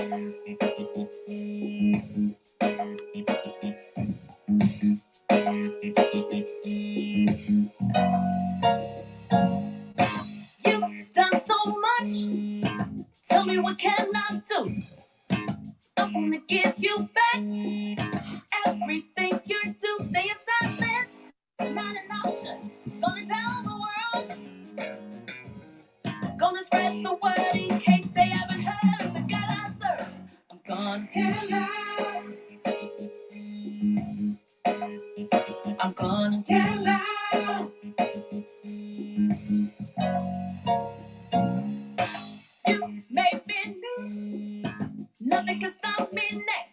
You've done so much. Tell me what can I do? I wanna give you back everything you do. Stay inside, man. Not an option. Gonna tell the world. Gonna spread the word in case they haven't heard of the God I serve. I'm gonna get loud. I'm gonna get loud. You may be new. Nothing can stop me now.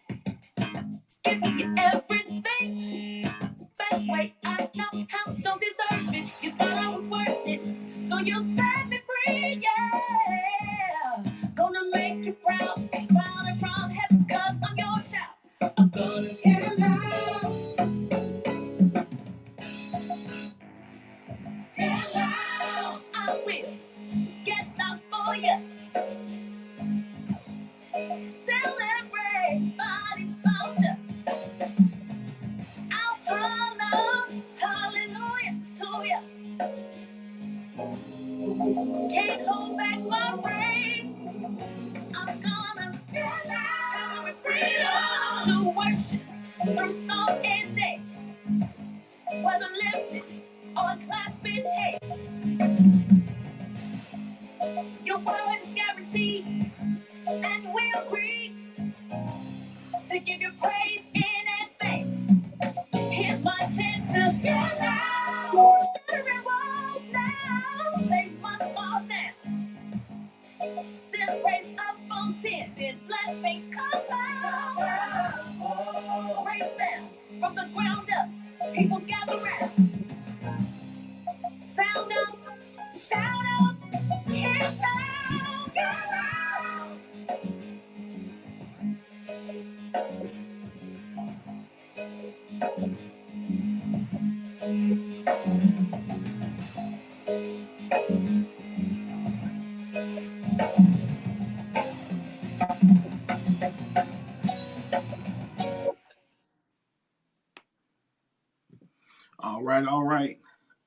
Give me everything. Best way I know how. Don't deserve it. You thought I was worth it. So you set me free, yeah. Gonna make you proud. Smiling from heaven, cause I'm your child. I'm gonna get loud. Get loud. I will get loud for you. Tell everybody about you. I'll holler, hallelujah to you. Can't hold back my praise. I'm gonna get loud with freedom to worship through song and dance. Whether lifted or clapping hands, your word is guaranteed, and we agree to give you praise in advance. Here's my chance to get loud. Shattering walls now, they must fall down. Still praise up on 10, then blessings come down. Praise them from the ground up. People gather round. Sound up, shout out, get loud, get loud.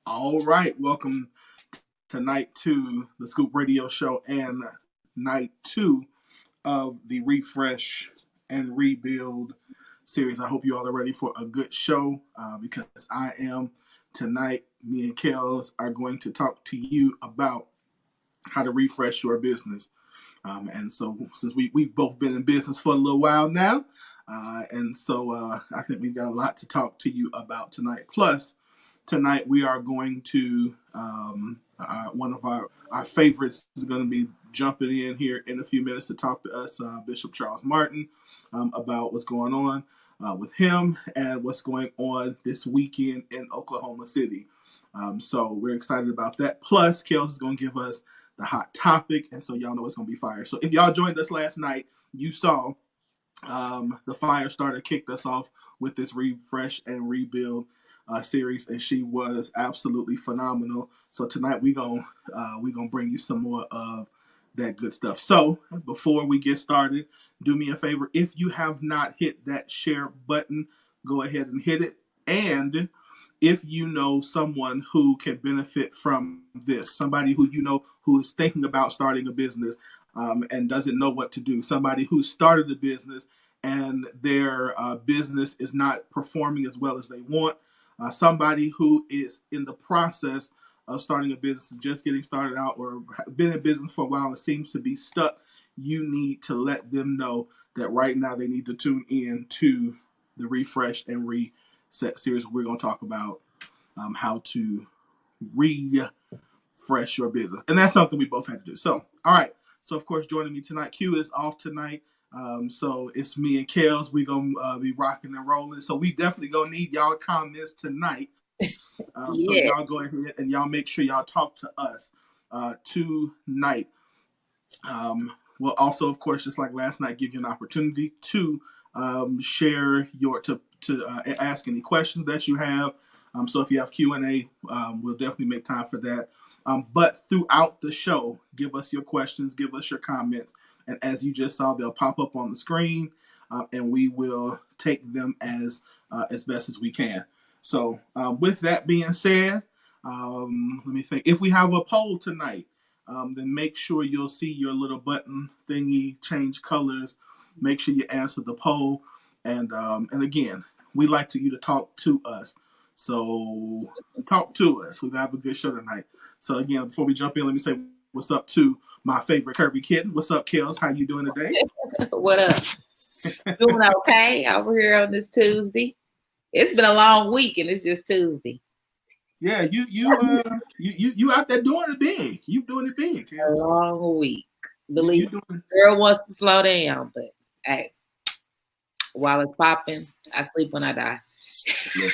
All right. Welcome to night two, the Scoop Radio Show, and night two of the Refresh and Rebuild series. I hope you all are ready for a good show because I am. Tonight, me and Kels are going to talk to you about how to refresh your business. And so, since we've both been in business for a little while now, I think we've got a lot to talk to you about tonight. Plus, tonight we are going to one of our favorites is going to be jumping in here in a few minutes to talk to us, Bishop Charles Martin, about what's going on with him and what's going on this weekend in Oklahoma City. So we're excited about that. Plus, Kels is going to give us the hot topic, and so y'all know it's going to be fire. So if y'all joined us last night, you saw the fire starter kicked us off with this Refresh and Rebuild series, and she was absolutely phenomenal. So tonight we gonna bring you some more of that good stuff. So before we get started, do me a favor. If you have not hit that share button, go ahead and hit it. And if you know someone who can benefit from this, somebody who you know who is thinking about starting a business and doesn't know what to do, somebody who started a business and their business is not performing as well as they want, somebody who is in the process of starting a business and just getting started out or been in business for a while and seems to be stuck, you need to let them know that right now they need to tune in to the Refresh and Reset series. We're going to talk about how to refresh your business. And that's something we both had to do. So, all right. So, of course, joining me tonight, Q is off tonight. So it's me and Kels. We're going to be rocking and rolling. So we definitely going to need y'all comments tonight. So y'all go ahead and y'all make sure y'all talk to us tonight. We'll also, of course, just like last night, give you an opportunity to share to ask any questions that you have. So if you have Q&A, we'll definitely make time for that. But throughout the show, give us your questions, give us your comments. And as you just saw, they'll pop up on the screen, and we will take them as best as we can. So, with that being said, let me think. If we have a poll tonight, then make sure you'll see your little button thingy change colors. Make sure you answer the poll, and again, we like you to talk to us. So talk to us. We're gonna have a good show tonight. So again, before we jump in, let me say what's up to my favorite curvy kitten. What's up, Kels? How you doing today? What up? Doing okay over here on this Tuesday. It's been a long week and it's just Tuesday. Yeah, you out there doing it big. You doing it big, Kels. A long week. Believe me, girl wants to slow down, but hey, while it's popping, I sleep when I die. Yeah.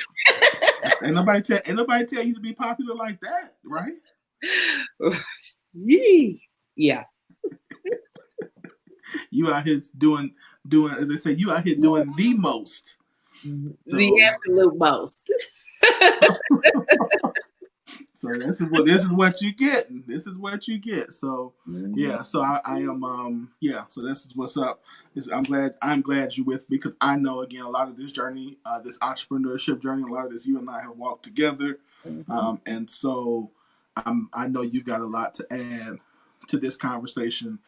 Ain't nobody tell you to be popular like that, right? Yeah. You out here doing as I say, you out here doing the most. The absolute most. So this is what you get. This is what you get. So yeah. So I am So this is what's up. I'm glad you're with me, because I know, again, a lot of this journey, this entrepreneurship journey, a lot of this you and I have walked together, and so I know you've got a lot to add to this conversation.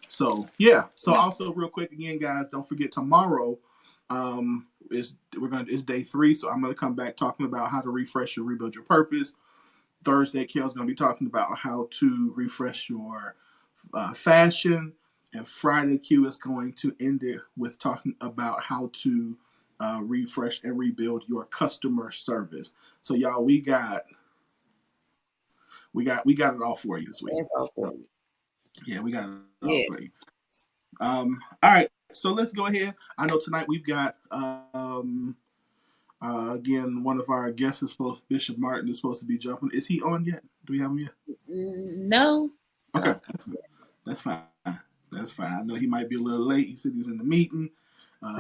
So yeah. So also, real quick again, guys, don't forget tomorrow. It's day 3, so I'm gonna come back talking about how to refresh or rebuild your purpose. Thursday, Kel's gonna be talking about how to refresh your fashion, and Friday, Q is going to end it with talking about how to refresh and rebuild your customer service. So y'all, we got it all for you this week. Yeah, we got it all for you. All right. So let's go ahead. I know tonight we've got again, one of our guests is Bishop Martin is supposed to be jumping. Is he on yet? Do we have him yet? No. Okay, that's fine. That's fine. I know he might be a little late. He said he was in the meeting,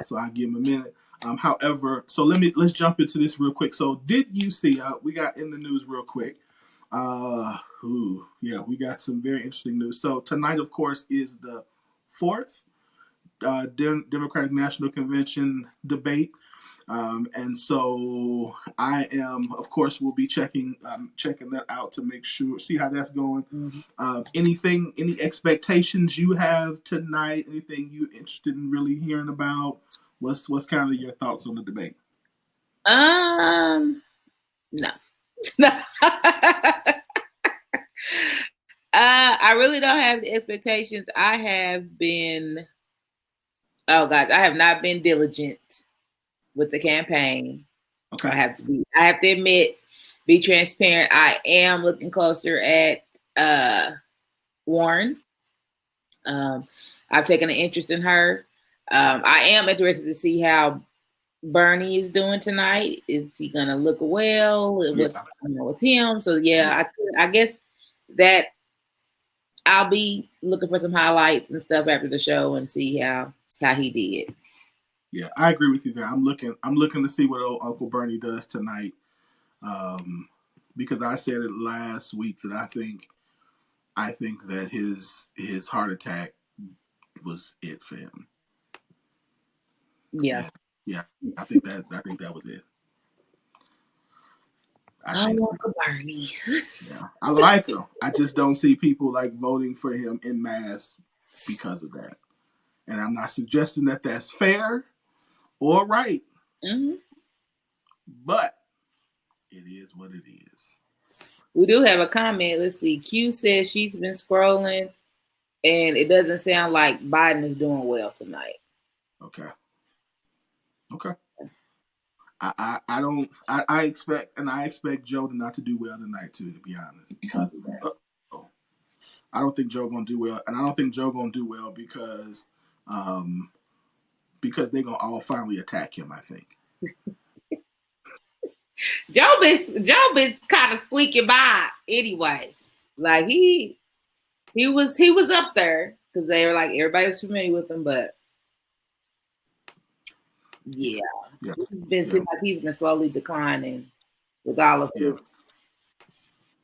so I'll give him a minute. However, so let's jump into this real quick. So did you see? We got in the news real quick. We got some very interesting news. So tonight, of course, is the 4th Democratic National Convention debate. And so I am, of course, will be checking that out to make sure, see how that's going. Any expectations you have tonight? Anything you interested in really hearing about? What's kind of your thoughts on the debate? No. I really don't have the expectations. I have not been diligent with the campaign. Okay. I have to admit, be transparent. I am looking closer at Warren. I've taken an interest in her. I am interested to see how Bernie is doing tonight. Is he going to look well? What's going on with him? So I guess that I'll be looking for some highlights and stuff after the show and see how he did. Yeah, I agree with you there. I'm looking to see what old Uncle Bernie does tonight, because I said it last week that I think that his heart attack was it for him. Yeah. I think that was it. I like Bernie. Yeah, I like him. I just don't see people like voting for him en masse because of that. And I'm not suggesting that that's fair or right, but it is what it is. We do have a comment. Let's see. Q says she's been scrolling, and it doesn't sound like Biden is doing well tonight. Okay. I expect Joe not to do well tonight too, to be honest. Because of that. I don't think Joe gonna do well, and I don't think Joe gonna do well because they're gonna all finally attack him, I think. Joe been kind of squeaking by anyway. Like he was up there because they were like everybody was familiar with him, but yeah. Seems like he's been slowly declining with all of this.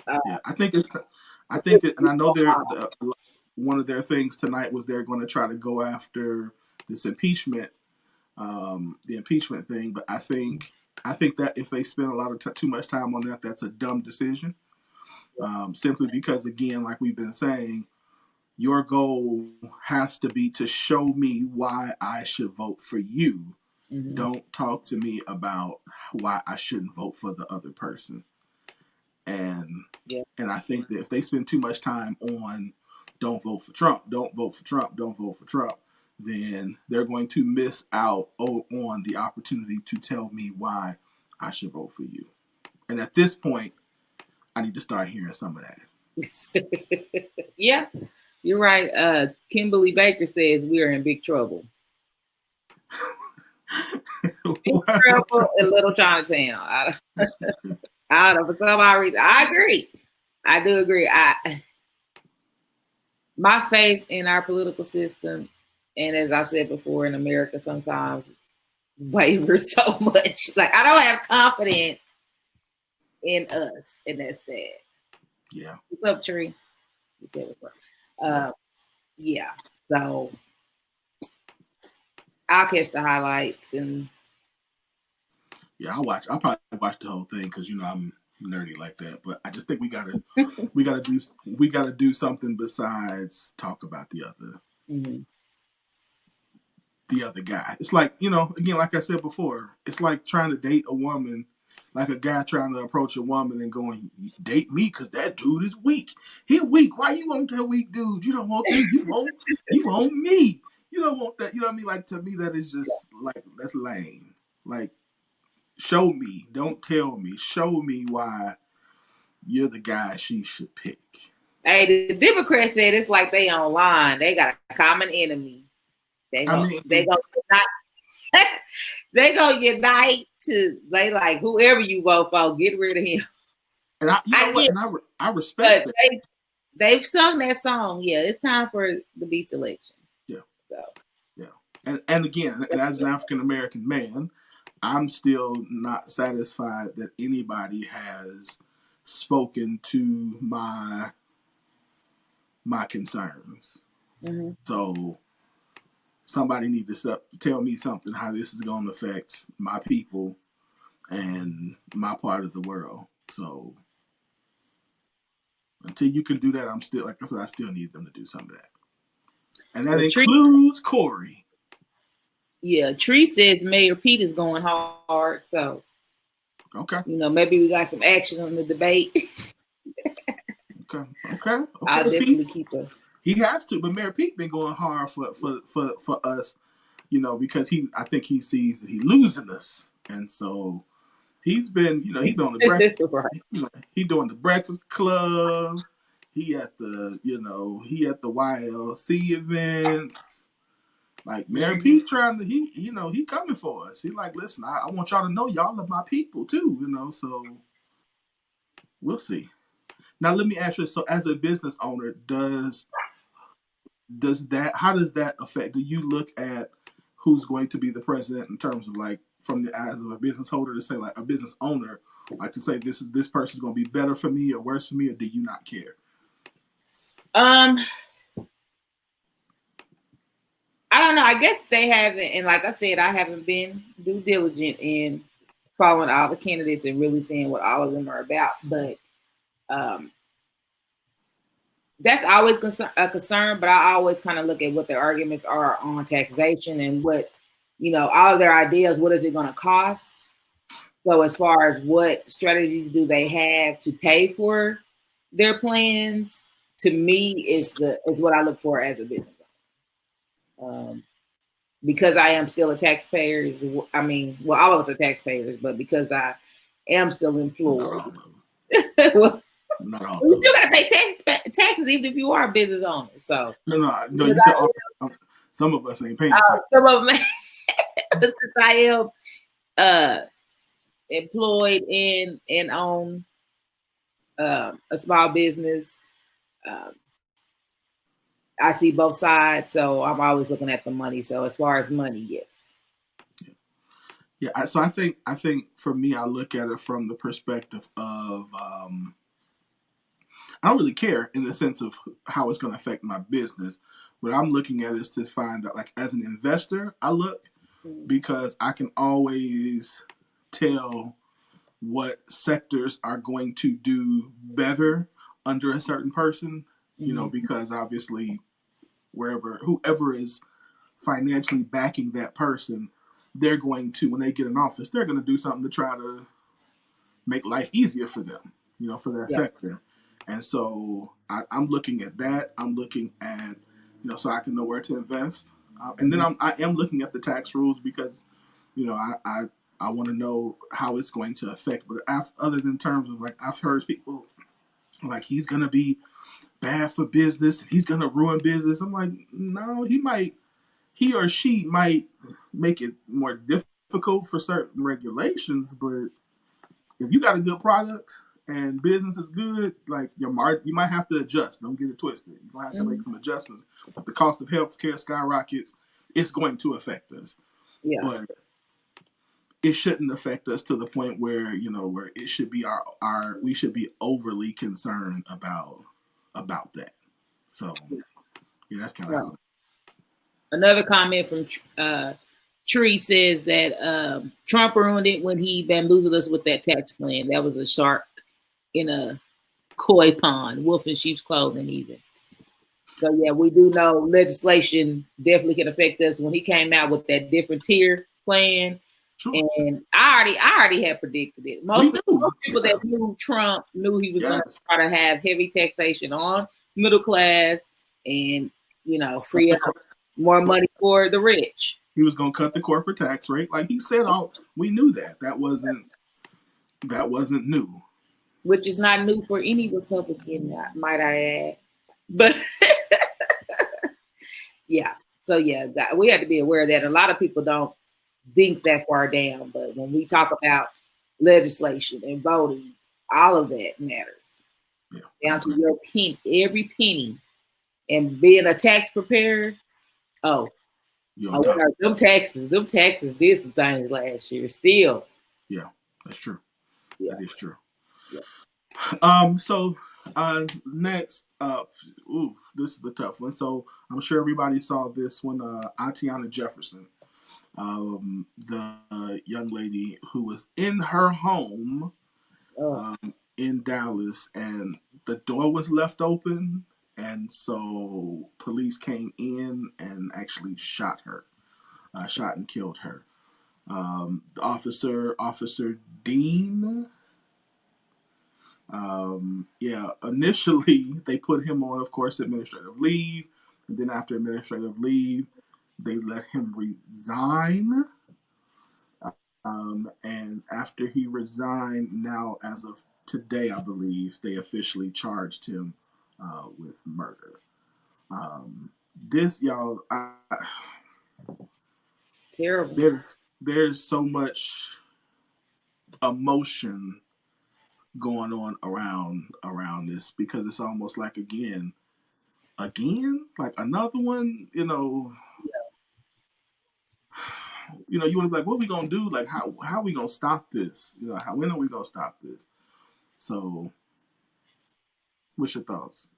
I think, and I know one of their things tonight was they're going to try to go after this impeachment, the impeachment thing. But I think that if they spend a lot of too much time on that, that's a dumb decision. Simply because, again, like we've been saying, your goal has to be to show me why I should vote for you. Mm-hmm. Don't talk to me about why I shouldn't vote for the other person. And I think that if they spend too much time on don't vote for Trump, don't vote for Trump, don't vote for Trump, then they're going to miss out on the opportunity to tell me why I should vote for you. And at this point, I need to start hearing some of that. Yeah, you're right. Kimberly Baker says we are in big trouble. Big trouble in Little Chinatown. I don't know, for some odd reason. I agree. I do agree. My faith in our political system, and as I've said before, in America sometimes wavers so much. Like, I don't have confidence in us, and that's sad. Yeah. What's up, Tree? You said what's up. Yeah. So I'll catch the highlights and. Yeah, I'll probably watch the whole thing because I'm nerdy like that. But I just think we gotta do something besides talk about the other. Mm-hmm. The other guy. It's like, again, like I said before, it's like trying to date a woman, like a guy trying to approach a woman and going, date me because that dude is weak. He weak. Why you want that weak dude? You don't want that. You want me. You don't want that. You know what I mean? Like, to me, that is just like, that's lame. Like, show me. Don't tell me. Show me why you're the guy she should pick. Hey, the Democrats said it's like they online. They got a common enemy. They go unite to like whoever you vote for, get rid of him. And I respect that. They've sung that song. Yeah, it's time for the beat selection. Yeah. So. Yeah. And again, and as an African American man, I'm still not satisfied that anybody has spoken to my concerns. Mm-hmm. So somebody need to tell me something, how this is going to affect my people and my part of the world. So until you can do that, I'm still, like I said, I still need them to do some of that. And that includes Corey. Yeah, Tree says Mayor Pete is going hard, so okay. Maybe we got some action on the debate. Okay. I'll definitely keep her. He has to, but Mayor Pete been going hard for us, because I think he sees that he's losing us, and so he's been, he's been on the breakfast, right. He doing the Breakfast Club. He at the YLC events. Like Mayor Pete trying to, he coming for us. He like, listen, I want y'all to know y'all are my people too, so we'll see. Now let me ask you, so as a business owner, how does that affect? Do you look at who's going to be the president in terms of like from the eyes of a business holder to say like a business owner, like to say this person's going to be better for me or worse for me, or do you not care? I don't know. I guess they haven't, and like I said, I haven't been due diligent in following all the candidates and really seeing what all of them are about. But that's always a concern. But I always kind of look at what their arguments are on taxation and what, all of their ideas. What is it going to cost? So as far as what strategies do they have to pay for their plans, to me is what I look for as a business owner. Because I am still a taxpayer. I mean, well, all of us are taxpayers, but because I am still employed. Well, you still gotta pay taxes even if you are a business owner. So no. You said some of us ain't paying. Some of them, since I am employed and own a small business, I see both sides, so I'm always looking at the money. So as far as money, yes. Yeah. So I think for me, I look at it from the perspective of I don't really care in the sense of how it's going to affect my business. What I'm looking at is to find out, like, as an investor, I look because I can always tell what sectors are going to do better under a certain person, you know, because obviously whoever is financially backing that person, they're going to, when they get in office, they're going to do something to try to make life easier for them, you know, for that sector. And so I'm looking at that. I'm looking at, you know, so I can know where to invest. And then I am looking at the tax rules because, you know, I want to know how it's going to affect. But other than terms of, like, I've heard people like, he's going to be bad for business. He's going to ruin business. I'm like, no, he or she might make it more difficult for certain regulations. But if you got a good product and business is good, like, you might have to adjust. Don't get it twisted. You're going to have to make some adjustments. If the cost of healthcare skyrockets, it's going to affect us. Yeah. But it shouldn't affect us to the point where, you know, where it should be we should be overly concerned about that. So, yeah, that's kind of another comment from Tree says that Trump ruined it when he bamboozled us with that tax plan. That was a shark in a koi pond, wolf in sheep's clothing even. So yeah, we do know legislation definitely can affect us. When he came out with that different tier plan, and I already had predicted it. Most people that knew Trump knew he was going to try to have heavy taxation on middle class and, you know, free up more money for the rich. He was going to cut the corporate tax rate, like he said. We knew that. That wasn't new. Which is not new for any Republican, might I add. But yeah, so yeah, we have to be aware of that. A lot of people don't think that far down, but when we talk about legislation and voting, all of that matters. Yeah. Down to your penny, every penny, and being a tax preparer. Them taxes did some things last year. Still. Yeah, that's true. Yeah. That is true. Yeah. So next up, this is the tough one. So I'm sure everybody saw this one. Atiana Jefferson, the young lady who was in her home in Dallas, and the door was left open, and so police came in and actually shot and killed her. The Officer Dean. Initially they put him on, of course, administrative leave, and then after administrative leave, they let him resign. And after he resigned, now as of today, I believe they officially charged him with murder. This, y'all, terrible. There's so much emotion going on around this, because it's almost like again, like another one, you know. You know, you want to be like, what are we gonna do? Like, how are we gonna stop this? You know, when are we gonna stop this? So, what's your thoughts?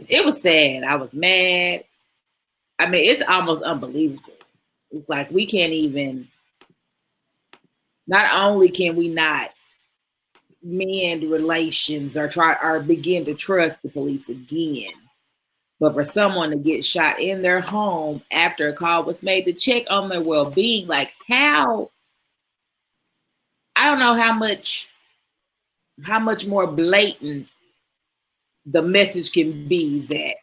It was sad. I was mad. I mean, it's almost unbelievable. It's like we can't even. Not only can we not mend relations or begin to trust the police again, but for someone to get shot in their home after a call was made to check on their well-being, like how, I don't know how much more blatant the message can be that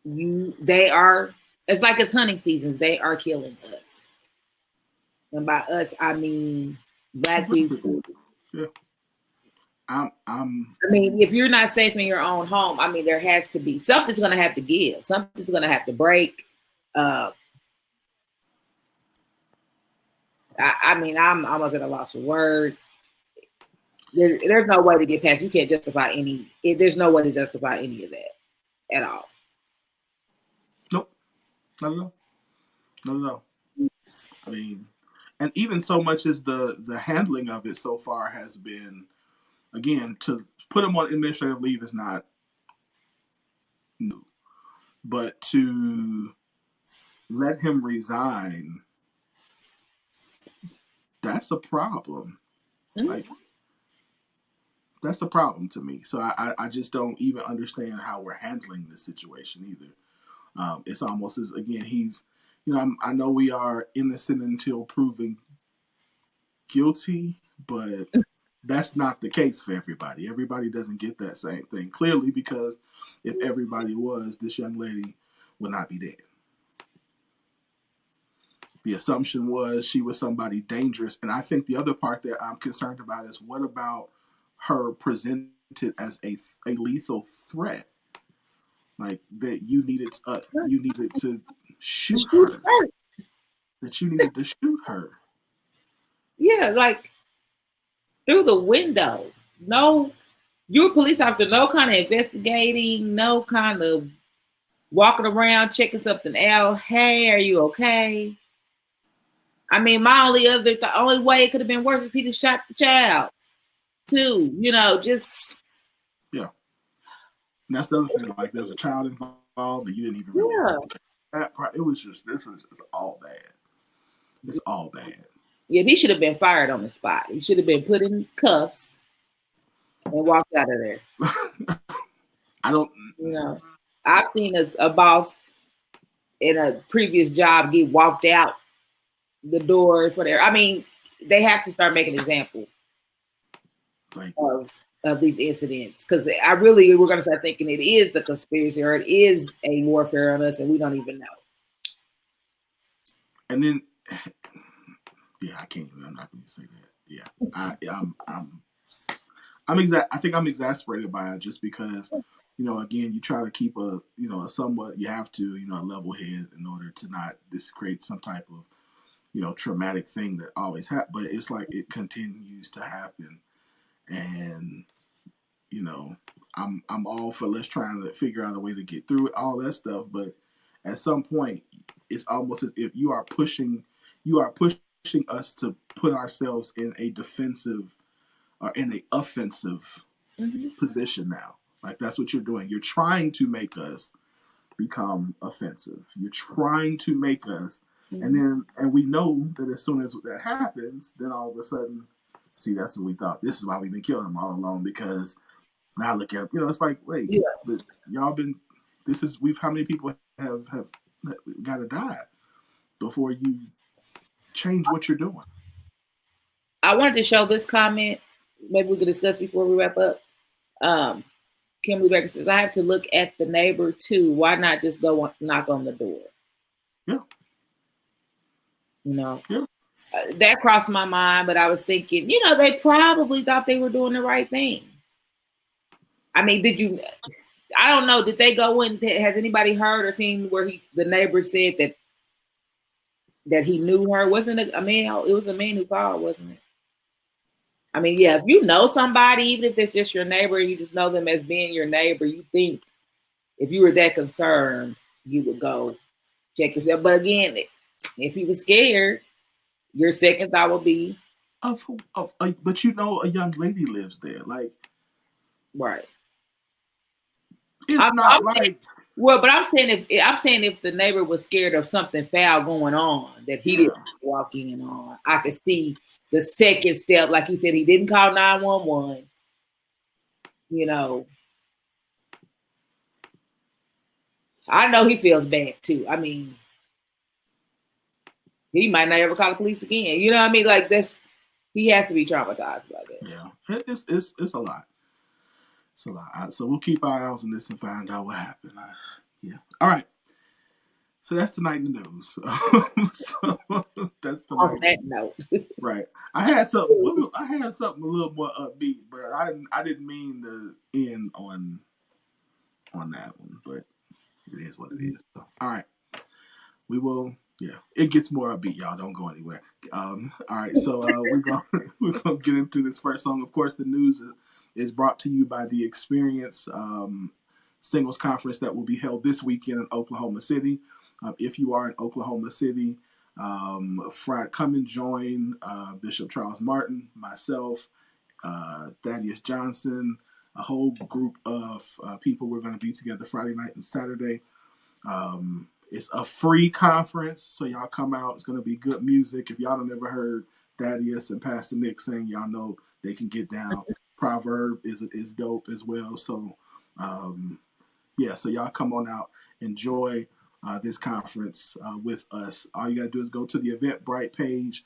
it's like it's hunting seasons. They are killing us. And by us, I mean Black people. Yeah. I mean, if you're not safe in your own home, I mean, there has to be something's going to have to give. Something's going to have to break. I mean, I'm almost at a loss for words. There's no way to get past. You can't justify there's no way to justify any of that at all. Nope. Not at all. I mean, and even so much as the handling of it so far has been, again, to put him on administrative leave is not new, but to let him resign, that's a problem. Mm-hmm. Like, that's a problem to me. So I just don't even understand how we're handling this situation either. It's almost as, again, he's, I know we are innocent until proven guilty, but that's not the case for everybody. Everybody doesn't get that same thing. Clearly, because if everybody was, this young lady would not be dead. The assumption was she was somebody dangerous. And I think the other part that I'm concerned about is, what about her presented as a lethal threat? Like, that you needed to shoot her. First. That you needed to shoot her. Yeah, like through the window. No, you're a police officer, no kind of investigating, no kind of walking around checking something out. Hey, are you okay? I mean, the only way it could have been worse if he just shot the child, too. Just. Yeah. And that's the other thing. Like, there's a child involved, and you didn't even really. Yeah. This was just all bad. It's all bad. Yeah, he should have been fired on the spot. He should have been put in cuffs and walked out of there. I don't. I've seen a boss in a previous job get walked out the door for there. I mean, they have to start making examples of these incidents, because we're going to start thinking it is a conspiracy or it is a warfare on us, and we don't even know. And then, yeah, I can't even. I'm not going to say that. Yeah, I think I'm exasperated by it, just because, again, you try to keep a somewhat, you have to, a level head in order to not create some type of, traumatic thing that always happens. But it's like it continues to happen, and I'm all for let's try to figure out a way to get through it, all that stuff. But at some point, it's almost as if you are pushing us to put ourselves in a defensive or in an offensive position now. Like, that's what you're doing. You're trying to make us become offensive. You're trying to make us, and we know that as soon as that happens, then all of a sudden, see, that's what we thought. This is why we've been killing them all along, because now look at, it's like, wait, but y'all been, how many people have got to die before you change what you're doing? I wanted to show this comment. Maybe we could discuss before we wrap up. Kimberly Becker says, I have to look at the neighbor too. Why not just go knock on the door? Yeah. That crossed my mind, but I was thinking, they probably thought they were doing the right thing. I mean, I don't know. Did they go in? Has anybody heard or seen where the neighbor said that he knew her? Wasn't it a man? It was a man who called, wasn't it? I mean, yeah, if you know somebody, even if it's just your neighbor, you just know them as being your neighbor, you think if you were that concerned, you would go check yourself. But again, if you were scared, your second thought would be but a young lady lives there, like, right. It's not like. Well, but I'm saying if the neighbor was scared of something foul going on that he didn't walk in on, I could see the second step. Like he said, he didn't call 911. I know he feels bad too. I mean, he might not ever call the police again. You know what I mean? Like, he has to be traumatized by that. Yeah, it's a lot. It's a lot. So we'll keep our eyes on this and find out what happened. Yeah. All right. So that's tonight in the news. So that's tonight. On that note, right? I had something a little more upbeat, but I didn't mean to end on that one. But it is what it is. So, all right. We will. Yeah, it gets more upbeat, y'all. Don't go anywhere. All right. So we're gonna get into this first song. Of course, the news is brought to you by the Experience Singles Conference that will be held this weekend in Oklahoma City. If you are in Oklahoma City, Come and join Bishop Charles Martin, myself, Thaddeus Johnson, a whole group of people. We're going to be together Friday night and Saturday. It's a free conference, so y'all come out. It's going to be good music. If y'all don't ever heard Thaddeus and Pastor Nick sing, y'all know they can get down. Proverb is dope as well. So, so y'all come on out, enjoy this conference with us. All you got to do is go to the Eventbrite page,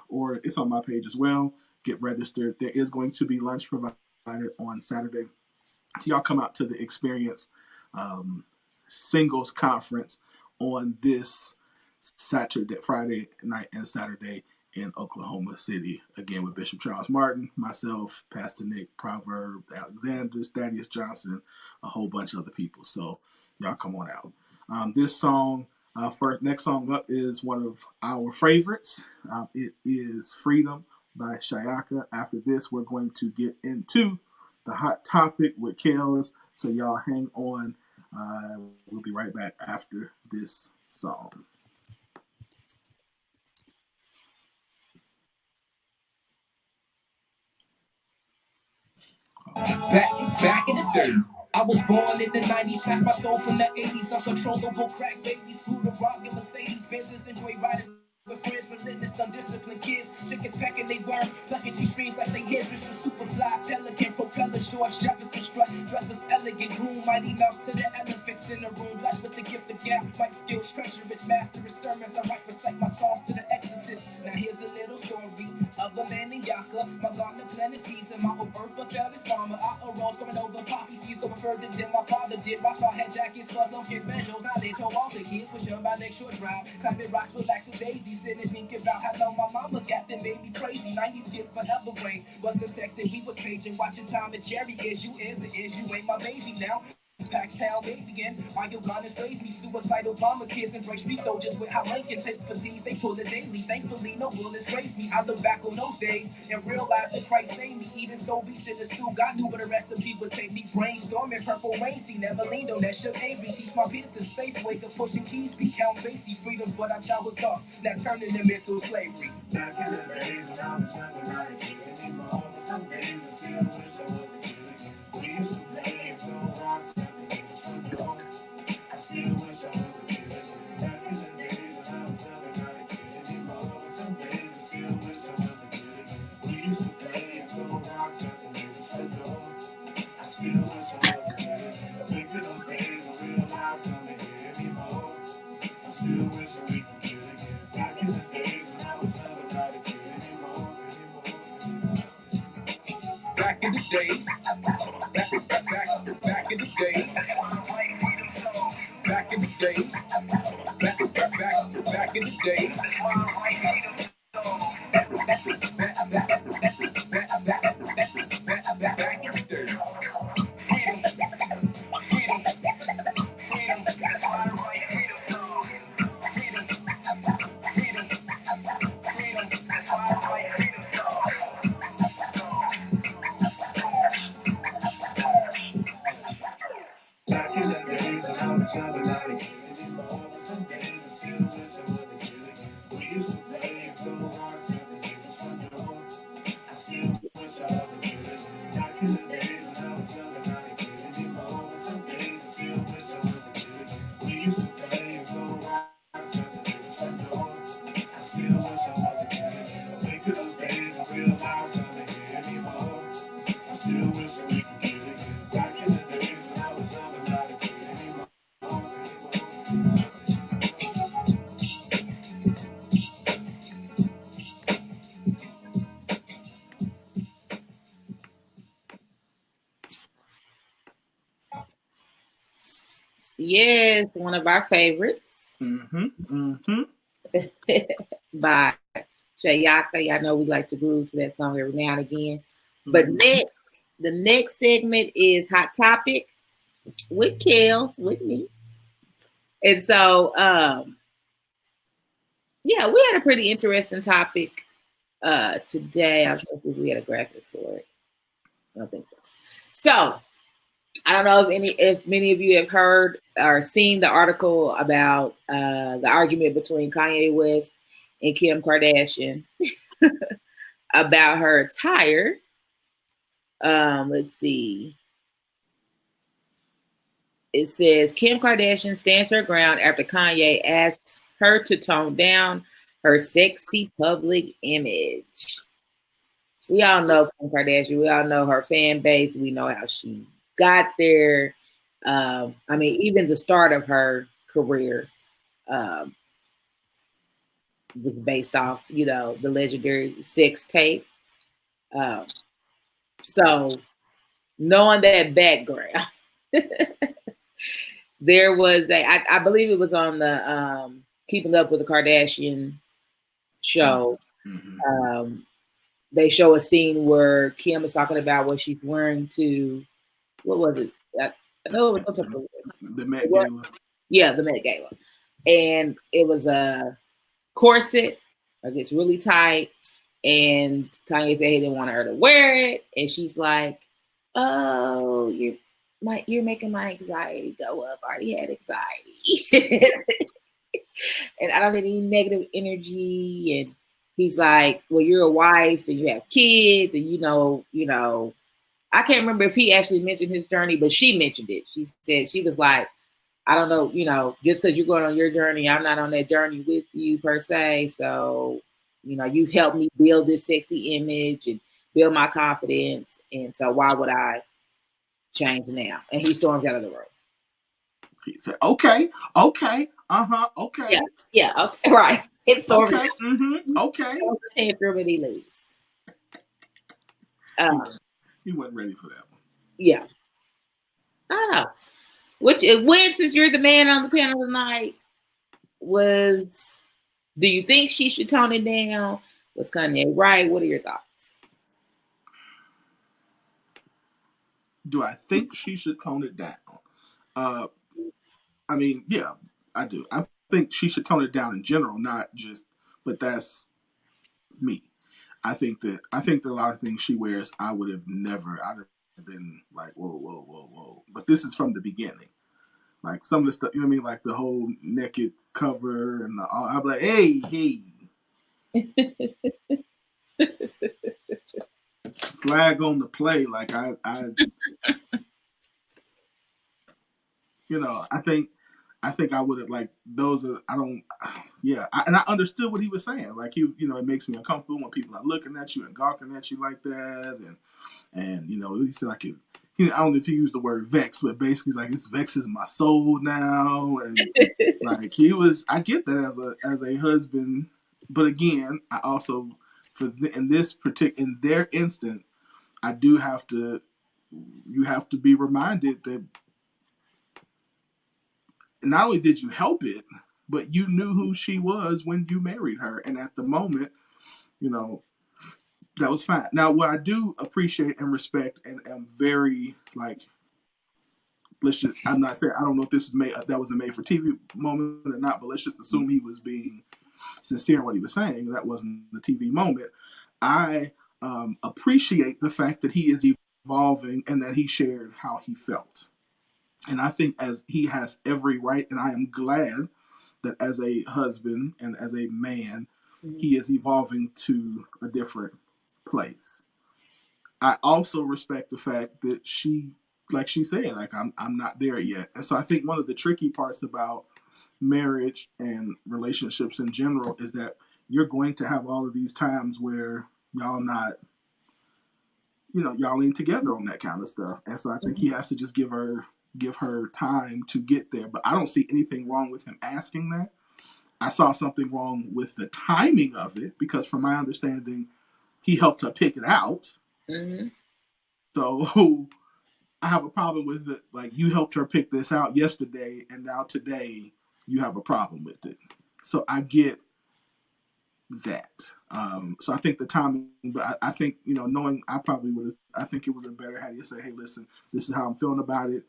or it's on my page as well. Get registered. There is going to be lunch provided on Saturday. So y'all come out to the Experience Singles Conference on this Friday night and Saturday in Oklahoma City. Again, with Bishop Charles Martin, myself, Pastor Nick, Proverb, Alexander, Thaddeus Johnson, a whole bunch of other people. So y'all come on out. This song, next song up is one of our favorites. It is Freedom by Shayaka. After this, we're going to get into the hot topic with Kels. So y'all hang on. We'll be right back after this song. Back in the day, I was born in the 90s, snatched my soul from the 80s, uncontrollable crack babies, scooter rock and Mercedes, Benzes, enjoy riding with friends, relentless, undisciplined kids, chickens pecking they worms, plucking G-strings like they hairdressers, super fly, pelican, propeller shorts, Jefferson strut, dress was elegant, groom, mighty mouse to the elephants in the room, blessed with the gift of gap, mic skills, treacherous, masterous sermons, I recite my songs to the exorcist. Now here's a little story of the man named Yaka, my garden planted seeds in my old earth, but fell his farmer, I arose, coming over poppy seeds, going further than my father did, Rockstar had jackets, slugs, no kids, banjos, now they told all the kids, push on by Lakeshore Drive, climbing rocks, relaxing daisies, sitting thinking about how long my mama got them made me crazy. 90s kids forever brain. Wasn't texting, we was paging, watching Tom and Jerry. Is you ain't my baby now. Paxtown baby again. Arguably slaves me, suicidal bomber kids embrace me. Soldiers with how Lincoln take fatigues, they pull it daily. Thankfully, no bullets race me. I look back on those days and realize that Christ saved me. Even so, be shit is still God knew what the recipe would take me. Brainstorming purple rain, see never leaned on that shit. Avery teach my peers the safe way to pushing keys, be count basic freedoms, but I child with thoughts. Now turning them into slavery. Back in the days when I was younger, I didn't keep my home for some days. I still wish I was a kid. We used to play and go on. I still wish I was a kid. Back in the days when I was younger, I didn't keep anymore. Some days I still wish I was a kid. We used to play and go rock something. I still wish I was a kid. I think of those days I realize I'm not here anymore. I still wish I we could get it. Back in the days when I was younger, I didn't keep anymore. Back in the days. Back in the days. Back in the days. Back in the days. Back in the days. Yes, one of our favorites. By Shayaka. Y'all know we like to groove to that song every now and again. But the next segment is Hot Topic with Kels, with me. And so, we had a pretty interesting topic today. I was hoping we had a graphic for it. I don't think so. So, I don't know if many of you have heard or seen the article about the argument between Kanye West and Kim Kardashian about her attire. Let's see. It says Kim Kardashian stands her ground after Kanye asks her to tone down her sexy public image. We all know Kim Kardashian. We all know her fan base. We know how she got there. I mean, even the start of her career was based off, the legendary sex tape. So knowing that background, there was I believe it was on the Keeping Up with the Kardashian show. Mm-hmm. They show a scene where Kim is talking about what she's wearing to, what was it? I know it was the Met Gala. Yeah, the Met Gala. And it was a corset, like it's really tight. And Kanye said he didn't want her to wear it. And she's like, oh, you're making my anxiety go up. I already had anxiety. And I don't need any negative energy. And he's like, well, you're a wife and you have kids. And, I can't remember if he actually mentioned his journey, but she mentioned it. She said, she was like, I don't know, just because you're going on your journey, I'm not on that journey with you per se. So, you've helped me build this sexy image and build my confidence. And so why would I change now? And he storms out of the room. He said, okay, okay, okay. Yeah, okay, right. It's okay, okay. Tantrum and he leaves. He wasn't ready for that one. Yeah. I don't know. When, since you're the man on the panel tonight, do you think she should tone it down? Was Kanye right? What are your thoughts? Do I think she should tone it down? I mean, yeah, I do. I think she should tone it down in general, not just, but that's me. I think that a lot of things she wears, I'd have been like, whoa. But this is from the beginning. Like some of the stuff, you know what I mean? Like the whole naked cover and I'm like, hey. Flag on the play. Like I I think I would have like those are and I understood what he was saying. Like it makes me uncomfortable when people are looking at you and gawking at you like that, and he said like I don't know if he used the word vex, but basically like it vexes my soul now, and like I get that as a husband, but again, I also in their instant, I do have to. You have to be reminded that not only did you help it, but you knew who she was when you married her. And at the moment, that was fine. Now, what I do appreciate and respect and am very like, I'm not saying, I don't know if this was that was a made for TV moment or not, but let's just assume he was being sincere in what he was saying. That wasn't the TV moment. I appreciate the fact that he is evolving and that he shared how he felt. And I think as he has every right, and I am glad that as a husband and as a man, he is evolving to a different place. I also respect the fact that she, like she said, like I'm not there yet. And so I think one of the tricky parts about marriage and relationships in general is that you're going to have all of these times where y'all not, y'all ain't together on that kind of stuff. And so I think he has to just give her time to get there. But I don't see anything wrong with him asking that. I saw something wrong with the timing of it because from my understanding, he helped her pick it out. Mm-hmm. So I have a problem with it. Like you helped her pick this out yesterday and now today you have a problem with it. So I get that. So I think the timing, but I think, knowing I probably would have, I think it would have been better had you say, hey, listen, this is how I'm feeling about it.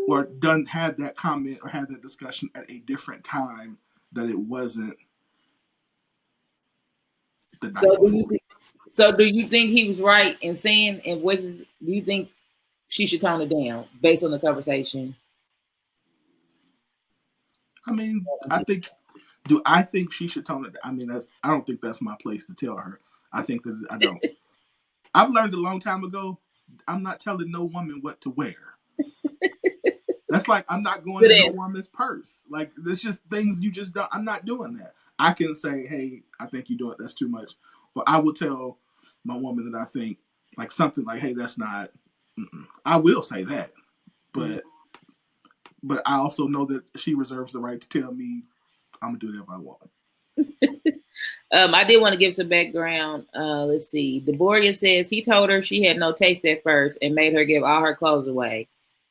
Or had that comment or had that discussion at a different time that it wasn't the night before. So do you think he was right in saying, do you think she should tone it down based on the conversation? I mean, I think she should tone it? I mean, I don't think that's my place to tell her. I think that I don't. I've learned a long time ago, I'm not telling no woman what to wear. That's like I'm not going in no woman's purse. Like there's just things you just don't. I'm not doing that. I can say, hey, I think you're doing it. That's too much. But I will tell my woman that I think like something like, hey, that's not. I will say that, but I also know that she reserves the right to tell me I'm gonna do whatever I want. I did want to give some background. Let's see. Deborah says he told her she had no taste at first and made her give all her clothes away.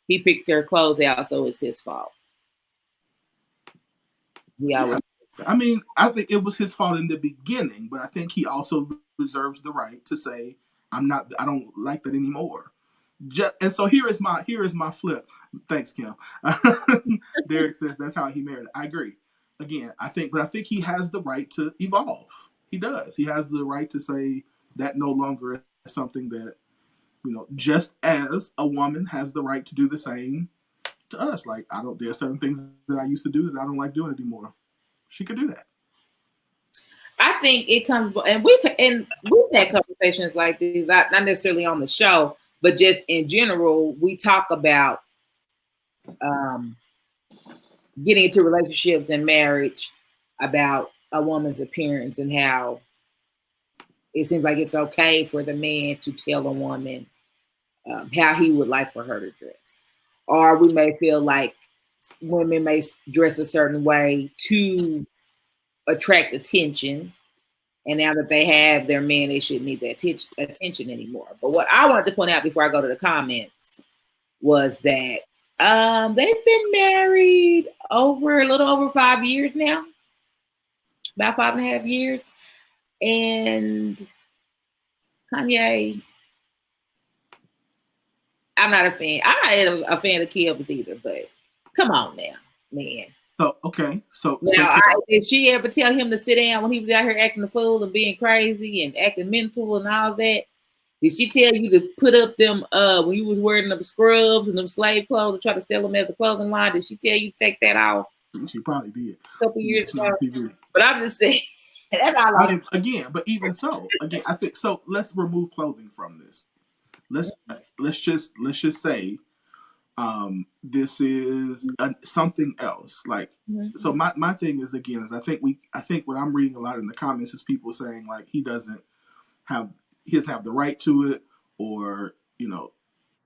He picked her clothes out, so it's his fault. Yeah. I mean, I think it was his fault in the beginning, but I think he also reserves the right to say, I don't like that anymore. And so here is my flip. Thanks, Kim. Derek says that's how he married. I agree. Again, I think he has the right to evolve. He does. He has the right to say that no longer is something that, just as a woman has the right to do the same to us. Like there are certain things that I used to do that I don't like doing anymore. She could do that. I think it comes, and we've had conversations like these, not necessarily on the show, but just in general, we talk about getting into relationships and marriage, about a woman's appearance and how it seems like it's okay for the man to tell a woman how he would like for her to dress. Or we may feel like women may dress a certain way to attract attention. And now that they have their man, they shouldn't need that attention anymore. But what I wanted to point out before I go to the comments was that they've been married a little over 5 years now, about 5.5 years. And Kanye, I'm not a fan. I'm not a fan of Kim either, but come on now, man. So, okay. So did she ever tell him to sit down when he was out here acting a fool and being crazy and acting mental and all that? Did she tell you to put up them when you was wearing them scrubs and them slave clothes and try to sell them as a clothing line? Did she tell you to take that off? She probably did. A couple years ago. But I'm just saying that's all again, but even so, I think so. Let's remove clothing from this. Let's just say this is something else. Like so my thing is I think what I'm reading a lot in the comments is people saying like he doesn't have the right to it, or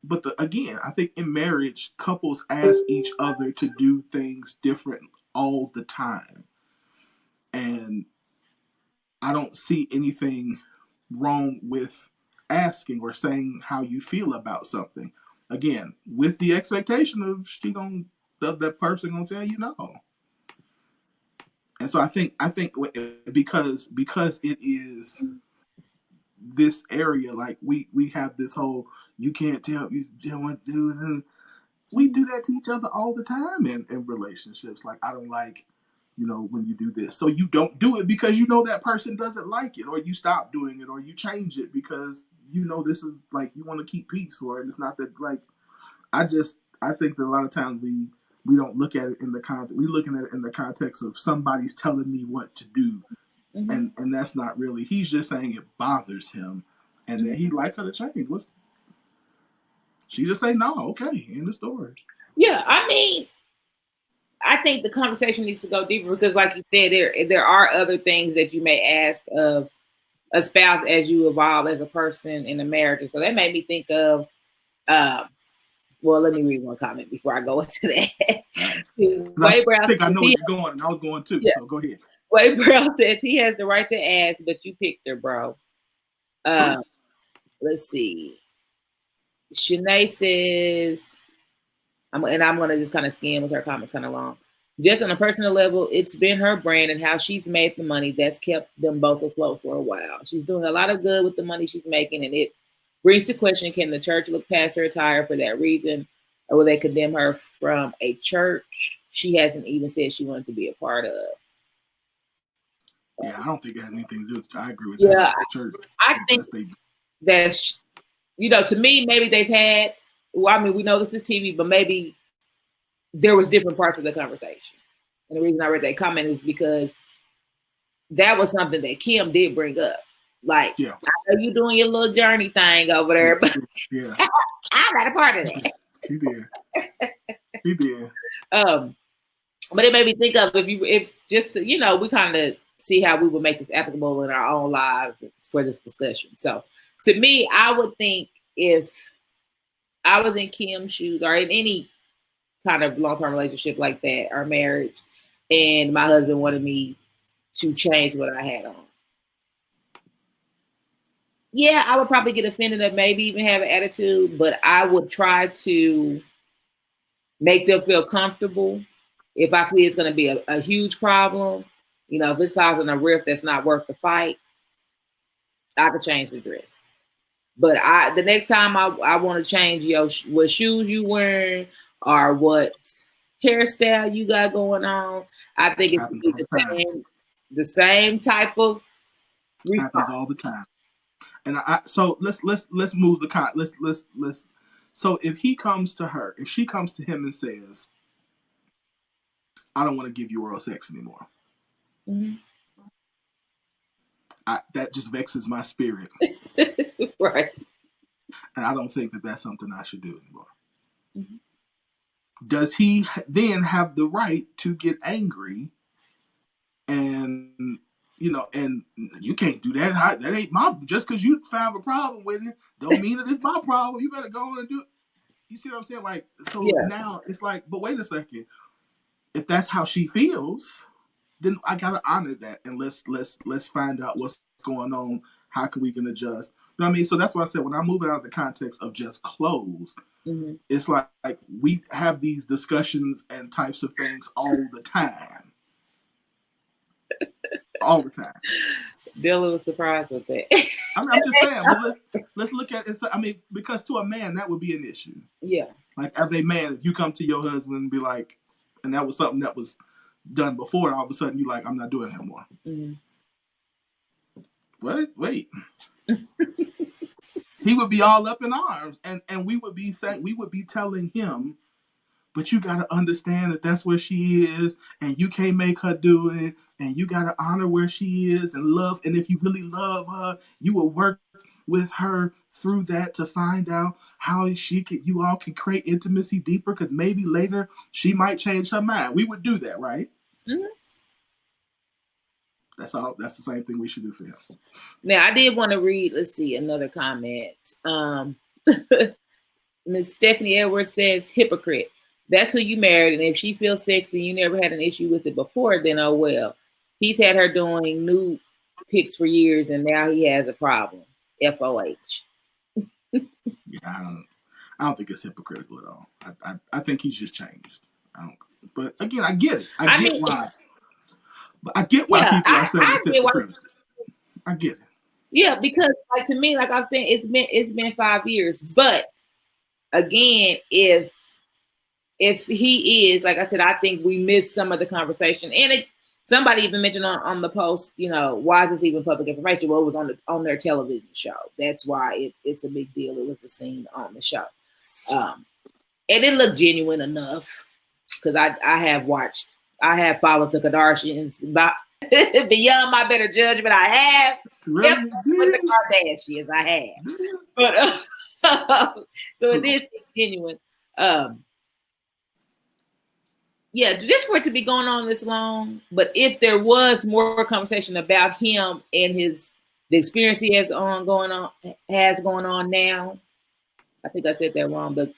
but I think in marriage couples ask each other to do things different all the time, and I don't see anything wrong with asking or saying how you feel about something. Again, with the expectation of that person gonna tell you no. And so I think because it is this area, like we have this whole you can't tell you don't want to do it, and we do that to each other all the time in relationships. Like I don't like when you do this, so you don't do it because that person doesn't like it, or you stop doing it, or you change it because this is like you want to keep peace, or it's not that like I think that a lot of times we don't look at it in the context. We're looking at it in the context of somebody's telling me what to do, and that's not really. He's just saying it bothers him, and that he'd like her to change. She just say no, okay, end the story. Yeah, I mean, I think the conversation needs to go deeper because, like you said, there are other things that you may ask of a spouse as you evolve as a person in a marriage. So that made me think of, well, let me read one comment before I go into that. I think I know where you're going, and I was going too. Yeah. So go ahead. Wade Brown says he has the right to ask, but you picked her, bro. Let's see. Shanae says, I'm going to just kind of skim with her comments kind of long. Just on a personal level, it's been her brand and how she's made the money that's kept them both afloat for a while. She's doing a lot of good with the money she's making, and it brings to question, can the church look past her attire for that reason, or will they condemn her from a church she hasn't even said she wanted to be a part of? Yeah, I don't think it has anything to do with it. I agree with that. Church. I think that's, to me, maybe they've had well, I mean, we know this is TV, but maybe there was different parts of the conversation. And the reason I read that comment is because that was something that Kim did bring up. Like, Yeah. I know you doing your little journey thing over there, but Yeah. I'm not a part of that. She did. She did. But it made me think of if just to, you know, we kind of see how we would make this applicable in our own lives for this discussion. So to me, I would think if I was in Kim's shoes or in any kind of long-term relationship like that or marriage, and my husband wanted me to change what I had on. Yeah, I would probably get offended and maybe even have an attitude, but I would try to make them feel comfortable. If I feel it's going to be a huge problem, you know, if it's causing a rift that's not worth the fight, I could change the dress. But the next time I want to change what shoes you wearing or what hairstyle you got going on, I think it would be the same type of response. Happens all the time. And so let's move the let's so if he comes to her, if she comes to him and says, I don't want to give you oral sex anymore. Mm-hmm. That just vexes my spirit. Right. And I don't think that that's something I should do anymore. Mm-hmm. Does he then have the right to get angry and, you know, and you can't do that. That ain't just because you found a problem with it, don't mean that it's my problem. You better go on and do it. You see what I'm saying? Like, so now it's like, but wait a second. If that's how she feels, then I gotta honor that and let's find out what's going on. How can we can adjust? You know what I mean? So that's why I said when I move it out of the context of just clothes, mm-hmm. it's like we have these discussions and types of things all the time. All the time. Dylan was surprised with that. I'm just saying, but let's look at it. I mean, because to a man that would be an issue. Yeah. Like as a man, if you come to your husband and be like, and that was something that was done before, and all of a sudden you like, I'm not doing it anymore. Mm-hmm. What? Wait. He would be all up in arms, and we would be telling him, but you got to understand that that's where she is, and you can't make her do it, and you got to honor where she is and love. And if you really love her, you will work with her through that to find out how you all can create intimacy deeper, because maybe later she might change her mind. We would do that, right? Mm-hmm. That's all. That's the same thing we should do for him. Now, I did want to read, let's see, another comment. Miss Stephanie Edwards says, hypocrite. That's who you married, and if she feels sexy, you never had an issue with it before, then oh well. He's had her doing nude pics for years, and now he has a problem. FOH. Yeah, I don't think it's hypocritical at all. I think he's just changed. But again, I get it. I get why. But I get why people are saying it's hypocritical. I get it. Yeah, because like to me, like I was saying, it's been 5 years. But again, if he is, like I said, I think we missed some of the conversation. And somebody even mentioned on the post, you know, why is this even public information? Well, it was on their television show. That's why it's a big deal. It was a scene on the show. And it looked genuine enough because I have followed the Kardashians beyond my better judgment. I have. Really? Yep, with the Kardashians, I have. But so it is genuine. Yeah, just for it to be going on this long. But if there was more conversation about him and the experience he has going on now, I think I said that wrong. The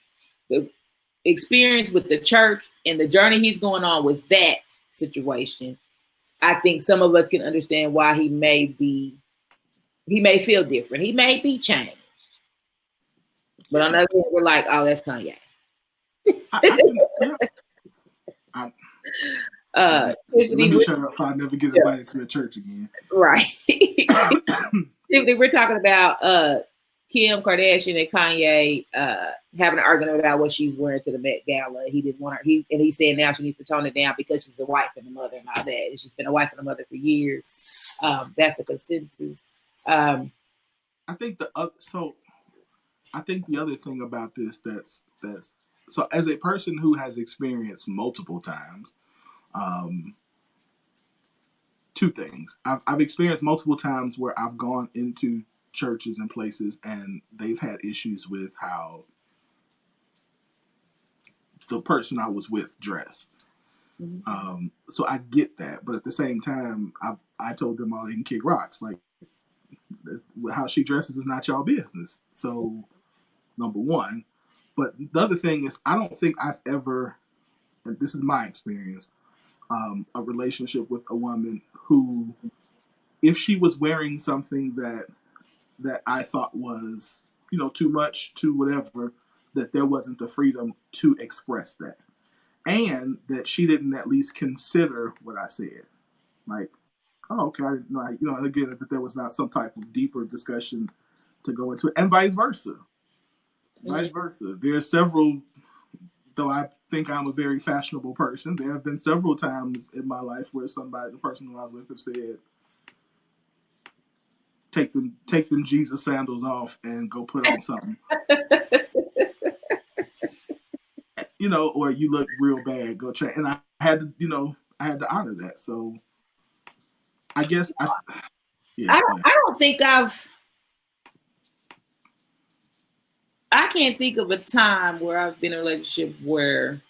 experience with the church and the journey he's going on with that situation, I think some of us can understand why he may feel different. He may be changed. But on the other hand, we're like, oh, that's Kanye. Let me shut up if I never get invited to the church again. Right. Tiffany, we're talking about Kim Kardashian and Kanye having an argument about what she's wearing to the Met Gala. He didn't want her. He's saying now she needs to tone it down because she's a wife and a mother and all that. And she's been a wife and a mother for years. That's a consensus. I think I think the other thing about this that's so as a person who has experienced multiple times, two things. I've experienced multiple times where I've gone into churches and places and they've had issues with how the person I was with dressed. So I get that, but at the same time, I told them all they can kick rocks. Like, how she dresses is not y'all business. So, number one. But the other thing is, I don't think I've ever, and this is my experience, a relationship with a woman who, if she was wearing something that I thought was, too much, too whatever, that there wasn't the freedom to express that. And that she didn't at least consider what I said. Like, oh, okay, and again, that there was not some type of deeper discussion to go into, and vice versa. Vice versa. There are several, though I think I'm a very fashionable person, there have been several times in my life where the person who I was with, have said, take them Jesus sandals off and go put on something. Or you look real bad, go check. And I had to honor that. So I guess I don't think I can't think of a time where I've been in a relationship where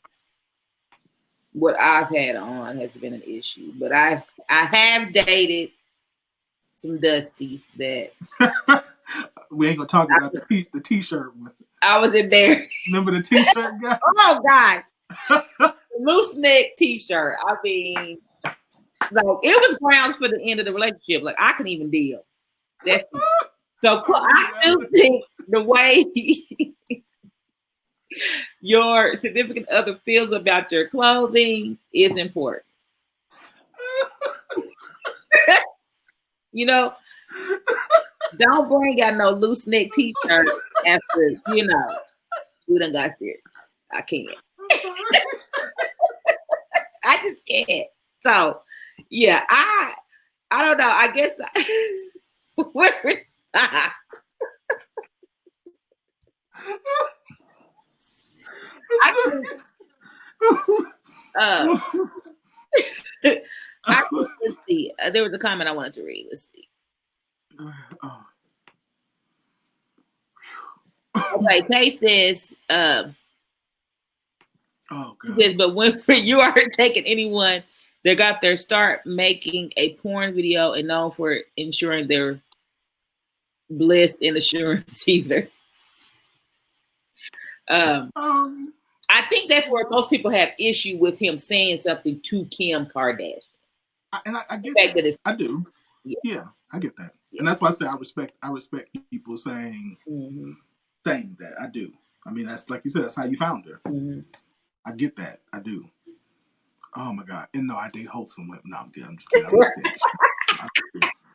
what I've had on has been an issue. But I have dated some dusties that we ain't gonna talk about the t-shirt one. I was embarrassed. Remember the t-shirt guy? Oh God. Loose neck t-shirt. I mean, like, it was grounds for the end of the relationship. Like, I couldn't even deal. So I do think the way your significant other feels about your clothing is important. Don't bring out no loose neck t-shirt after, we done got serious. I can't. I just can't. So, yeah, I don't know. I guess let's see. There was a comment I wanted to read. Let's see. Okay, Kay says, oh God. Says, but when you are taking anyone that got their start making a porn video and known for ensuring their bliss and assurance either. I think that's where most people have issue with him saying something to Kim Kardashian. I get that. I do. Yeah, I get that. Yeah. And that's why I say I respect people saying that. I do. I mean, that's like you said, that's how you found her. Mm-hmm. I get that. I do. Oh my God. And no, I date wholesome women. No, I'm kidding. I'm just kidding. I'm not saying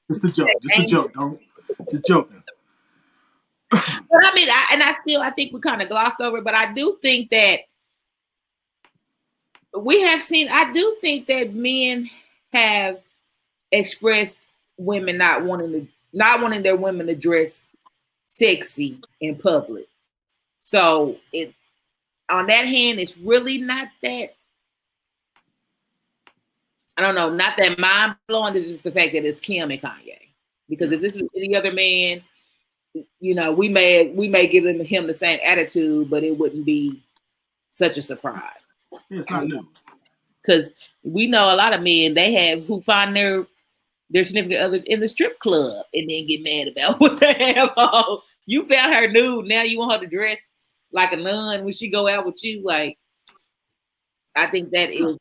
just a joke. Just a joke. Don't just joking. But I mean, I think we kind of glossed over it, but I do think that I do think that men have expressed women not wanting their women to dress sexy in public. So on that hand, it's really not that, I don't know, not that mind blowing. It's just the fact that it's Kim and Kanye. Because if this was any other man, we may give him the same attitude, but it wouldn't be such a surprise. Yeah, it's not new. Because we know a lot of men who find their significant others in the strip club and then get mad about what they have on. You found her nude, now you want her to dress like a nun when she go out with you. Like, I think that is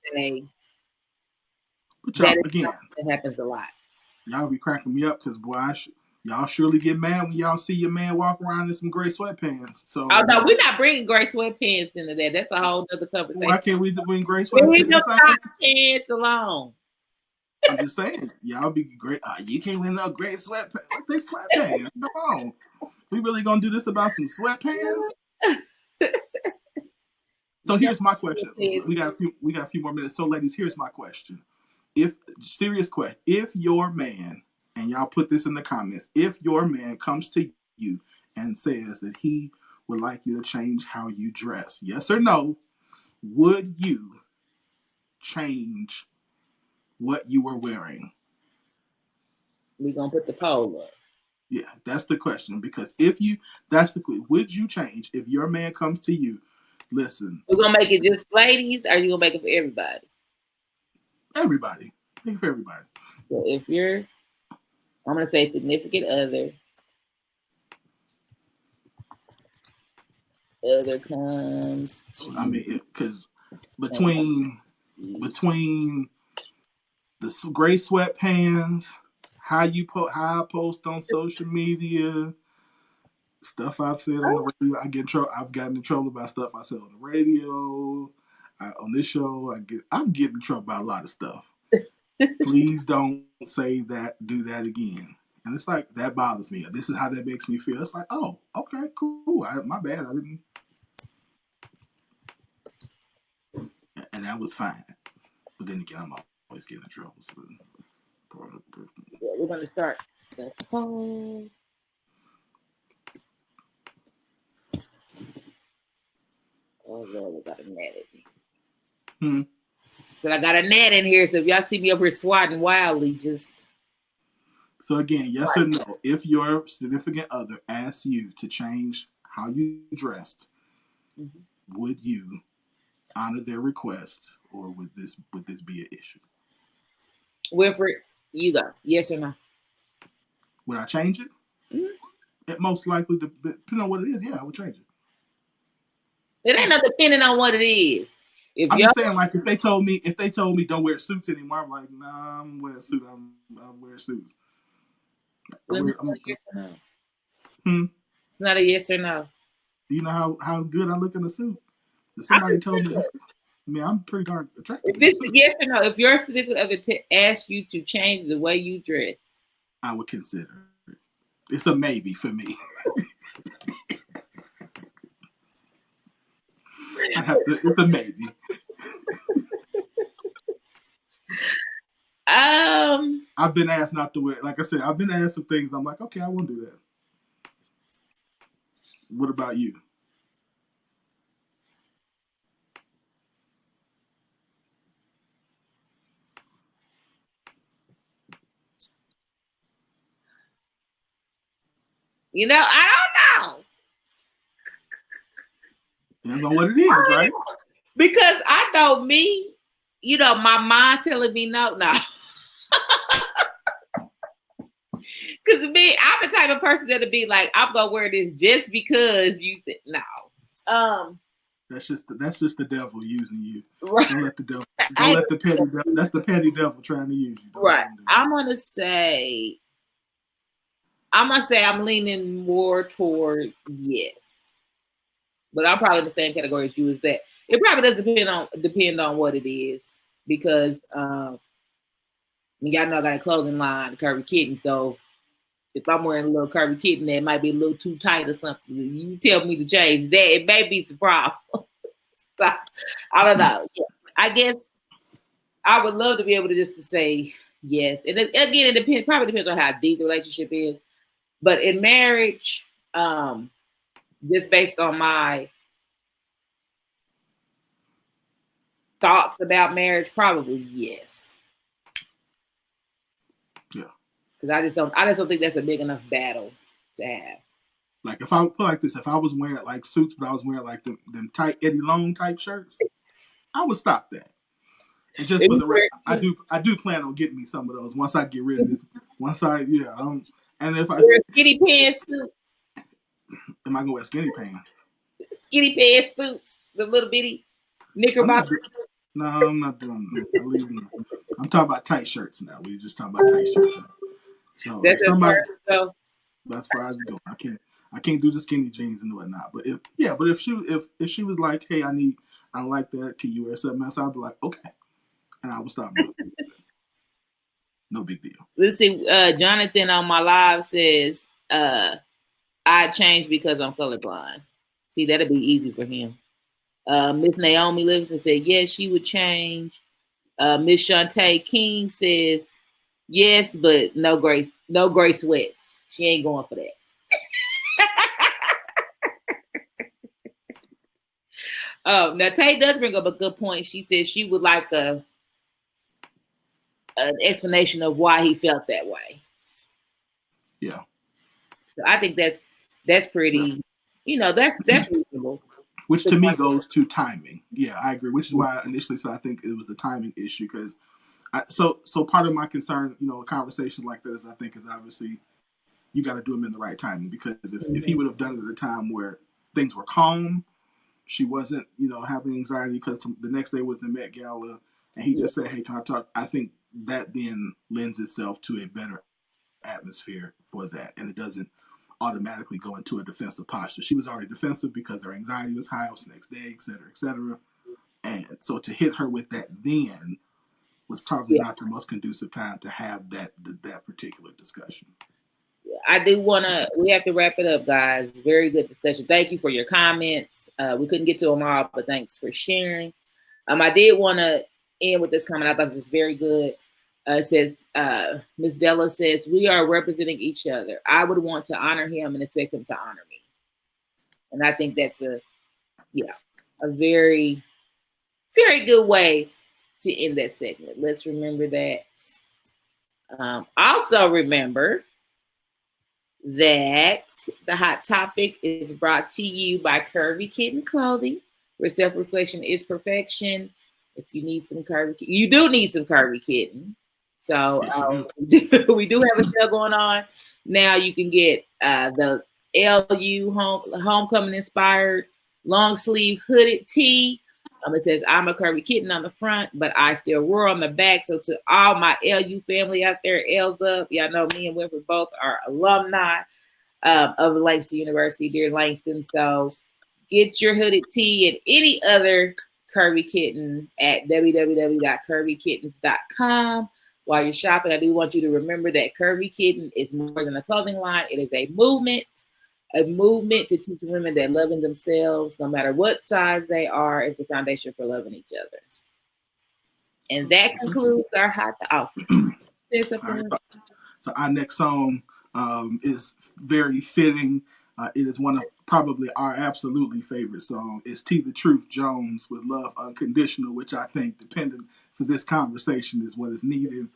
that happens a lot. Y'all be cracking me up because boy, y'all surely get mad when y'all see your man walk around in some gray sweatpants. So, oh no, we're not bringing gray sweatpants into that. That's a whole other conversation. Why can't we bring gray sweatpants? Leave them pants alone. I'm just saying, y'all be great. You can't wear no gray sweatpants. What they sweatpants? Come on, we really gonna do this about some sweatpants? So here's my question. We got a few more minutes. So, ladies, here's my question. If your man, and y'all put this in the comments, if your man comes to you and says that he would like you to change how you dress. Yes or no? Would you change what you were wearing? We're going to put the poll up. Yeah, that's the question. Because would you change if your man comes to you? Listen. We're going to make it just ladies, or are you going to make it for everybody? Everybody. Make it for everybody. So if you're, I'm going to say significant other comes to, I mean, because between the gray sweatpants, how I post on social media, stuff I've said on the radio, I've gotten in trouble about stuff I said on the radio, on this show. I'm getting in trouble about a lot of stuff. Please don't say that, do that again. And it's like, that bothers me. This is how that makes me feel. It's like, oh, okay, cool. My bad. I didn't. And that was fine. But then again, I'm always getting in trouble. So yeah, we're going to start the poll. Oh, Lord, we got a net in me. So I got a net in here. So if y'all see me over here swatting wildly, just. So again, yes or no, if your significant other asks you to change how you dressed, would you honor their request, or would this be an issue? Wilfred, you go. Yes or no? Would I change it? It most likely, depending on what it is, yeah, I would change it. It ain't not depending on what it is. I'm just saying, like, if they told me don't wear suits anymore, I'm like, nah, I'm wearing a suit. I'm wearing suits. Yes or no? It's not a yes or no. You know how good I look in a suit? If somebody told me, I mean, I'm pretty darn attractive. If this is yes or no, if your significant other asks you to change the way you dress, I would consider it. It's a maybe for me. It's a maybe. I've been asked not to wear. Like I said, I've been asked some things. I'm like, okay, I won't do that. What about you? I don't know. Depends on what it is, right? Because I know me, my mind telling me no. Because me, I'm the type of person that'll be like, I'm gonna wear this just because you said no. That's just the devil using you. Right. Don't let the devil. Don't let the petty devil. That's the petty devil trying to use you. Right. I'm gonna say I'm leaning more towards yes. But I'm probably in the same category as you as that. It probably does depend on what it is, because y'all know I got a clothing line, Curvy Kitten. So if I'm wearing a little Curvy Kitten that might be a little too tight or something, you tell me to change that. It may be the problem. So, I don't know. Yeah. I guess I would love to be able to just to say yes. And again, it probably depends on how deep the relationship is. But in marriage, just based on my thoughts about marriage, probably yes. Yeah. Because I just don't think that's a big enough battle to have. Like, if I put like this, if I was wearing like suits, but I was wearing like them tight Eddie Long type shirts, I would stop that. And just for the record, I do plan on getting me some of those once I get rid of this. And if I wear a skinny pants suit. Am I gonna wear skinny pants? Skinny pants suits, the little bitty knickerbocker. No, I'm not doing that. I'm talking about tight shirts now. We're just talking about tight shirts. So that's as far as go. That's far as it goes. I can't do the skinny jeans and whatnot. But if she was like, hey, I don't like that. Can you wear something else? I'd be like, okay, and I would stop doing it. No big deal. Let's see. Jonathan on my live says, I changed because I'm colorblind. See, that'd be easy for him. Miss Naomi Livingston said, yes, she would change. Miss Shantae King says, yes, but no gray sweats. She ain't going for that. Now Tay does bring up a good point. She says she would like an explanation of why he felt that way. Yeah. So I think that's pretty, that's reasonable. Which to me goes to timing. Yeah, I agree. Which is why I initially said I think it was a timing issue because so part of my concern, conversations like that is I think is obviously you got to do them in the right timing because if he would have done it at a time where things were calm, she wasn't, having anxiety because the next day was the Met Gala and he just said, hey, can I talk? I think that then lends itself to a better atmosphere for that. And it doesn't automatically go into a defensive posture. She was already defensive because her anxiety was high. It was the next day, et cetera, et cetera. And so to hit her with that then was probably not the most conducive time to have that particular discussion. We have to wrap it up, guys. Very good discussion. Thank you for your comments. We couldn't get to them all, but thanks for sharing. I did want to end with this comment. I thought it was very good. It says, Ms. Della says, we are representing each other. I would want to honor him and expect him to honor me. And I think that's a very, very good way to end that segment. Let's remember that. Also remember that the Hot Topic is brought to you by Curvy Kitten Clothing, where self-reflection is perfection. If you need some curvy, you do need some curvy kitten. So we do have a sale going on. Now you can get the LU homecoming inspired long sleeve hooded tee. It says I'm a curvy kitten on the front, but I still roar on the back. So to all my LU family out there, L's up. Y'all know me and Winfrey both are alumni of Langston University, dear Langston. So get your hooded tee and any other curvy kitten at www.curvykittens.com. While you're shopping, I do want you to remember that Curvy Kitten is more than a clothing line. It is a movement to teach women that loving themselves, no matter what size they are, is the foundation for loving each other. And that concludes our hot topic. So our next song is very fitting. It is one of probably our absolutely favorite song. It's T. The Truth Jones with Love Unconditional, which I think, depending for this conversation, is what is needed.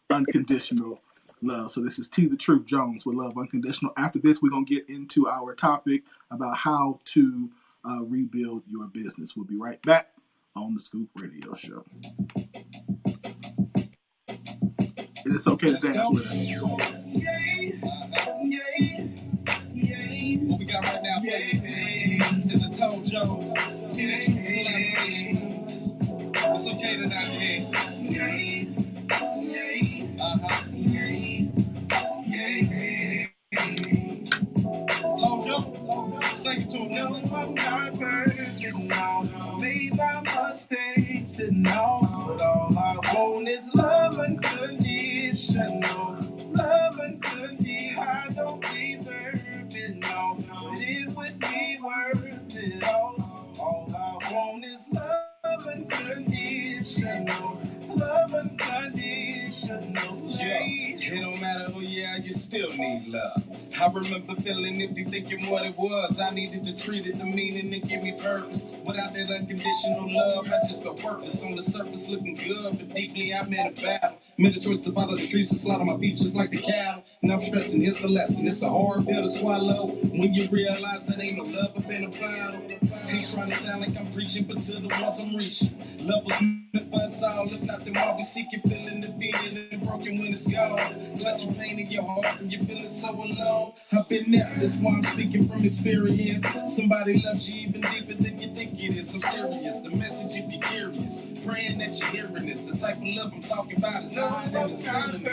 Unconditional love. So this is T. The Truth Jones with Love Unconditional. After this, we're going to get into our topic about how to rebuild your business. We'll be right back on the Scoop Radio Show. And it's okay to dance with us. What we got right now is a Tone Jones. It's okay to not dance. Tone Jones, sing it to him. No, I'm not perfect now. Made my mistakes and now, but all I want is love unconditional. Love unconditional. I don't deserve it, no, but it would be worth it all. All I want is love unconditional. Love unconditional. Yeah, it don't matter who you are, you still need love. I remember feeling empty, thinking what it was. I needed to treat it, the meaning, and give me purpose. Without that unconditional love, I just felt worthless. On the surface, looking good, but deeply I made a battle. Made a choice to follow the streets and slaughter my peeps just like the cattle. And I'm stressing, here's the lesson. It's a hard pill to swallow when you realize that ain't no love up in a bottle. Ain't trying to sound like I'm preaching, but to the ones I'm reaching. Love was meant for us all. If not, then why we seeking, feeling defeated and broken when it's gone. Clutching pain in your heart and you're feeling so alone. I've been there, that's why I'm speaking from experience. Somebody loves you even deeper than you think it is. I'm serious, the message if you're curious. Praying that you're hearing this. The type of love I'm talking about is all that is selling me.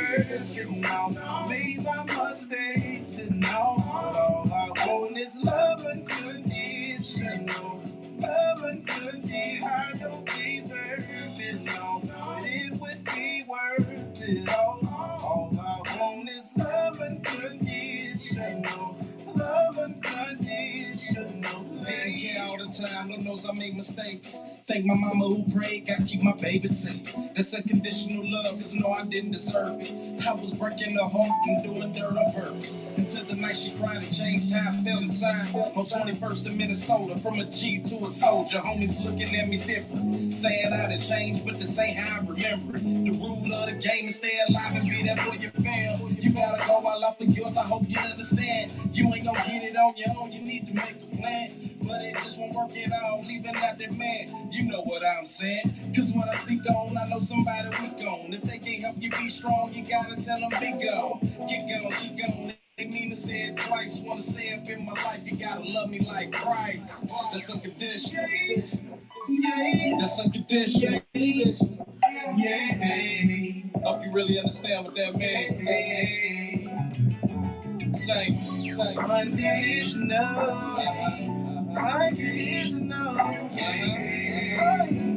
Made my mistakes and now, but all I want is love unconditional. Love unconditional. I don't deserve it, no, but it would be worth it all. All I want is love unconditional. Love unconditional. Didn't care all the time. Lord knows I made mistakes. Thank my mama who prayed, gotta keep my baby safe. That's unconditional love, cause no, I didn't deserve it. I was breaking her heart and doing dirt on purpose. Until the night she cried and changed how I felt inside. On 21st in Minnesota, from a G to a soldier. Homies looking at me different. Saying I done changed, but this ain't how I remember it. The rule of the game is stay alive and be there for your fam. You gotta go all out for yours, I hope you understand. You ain't gonna get it on your own, you need to make a plan. But it just won't work at all, leaving out that man. You know what I'm saying? Cause when I speak on, I know somebody weak on. If they can't help you be strong, you gotta tell them be gone. Get gone, she gone. They mean to say it twice. Wanna stay up in my life, you gotta love me like Christ. That's unconditional. Yeah. That's unconditional. Yeah. Hope you really understand what that means. Same. Unconditional. Unconditional. Unconditional.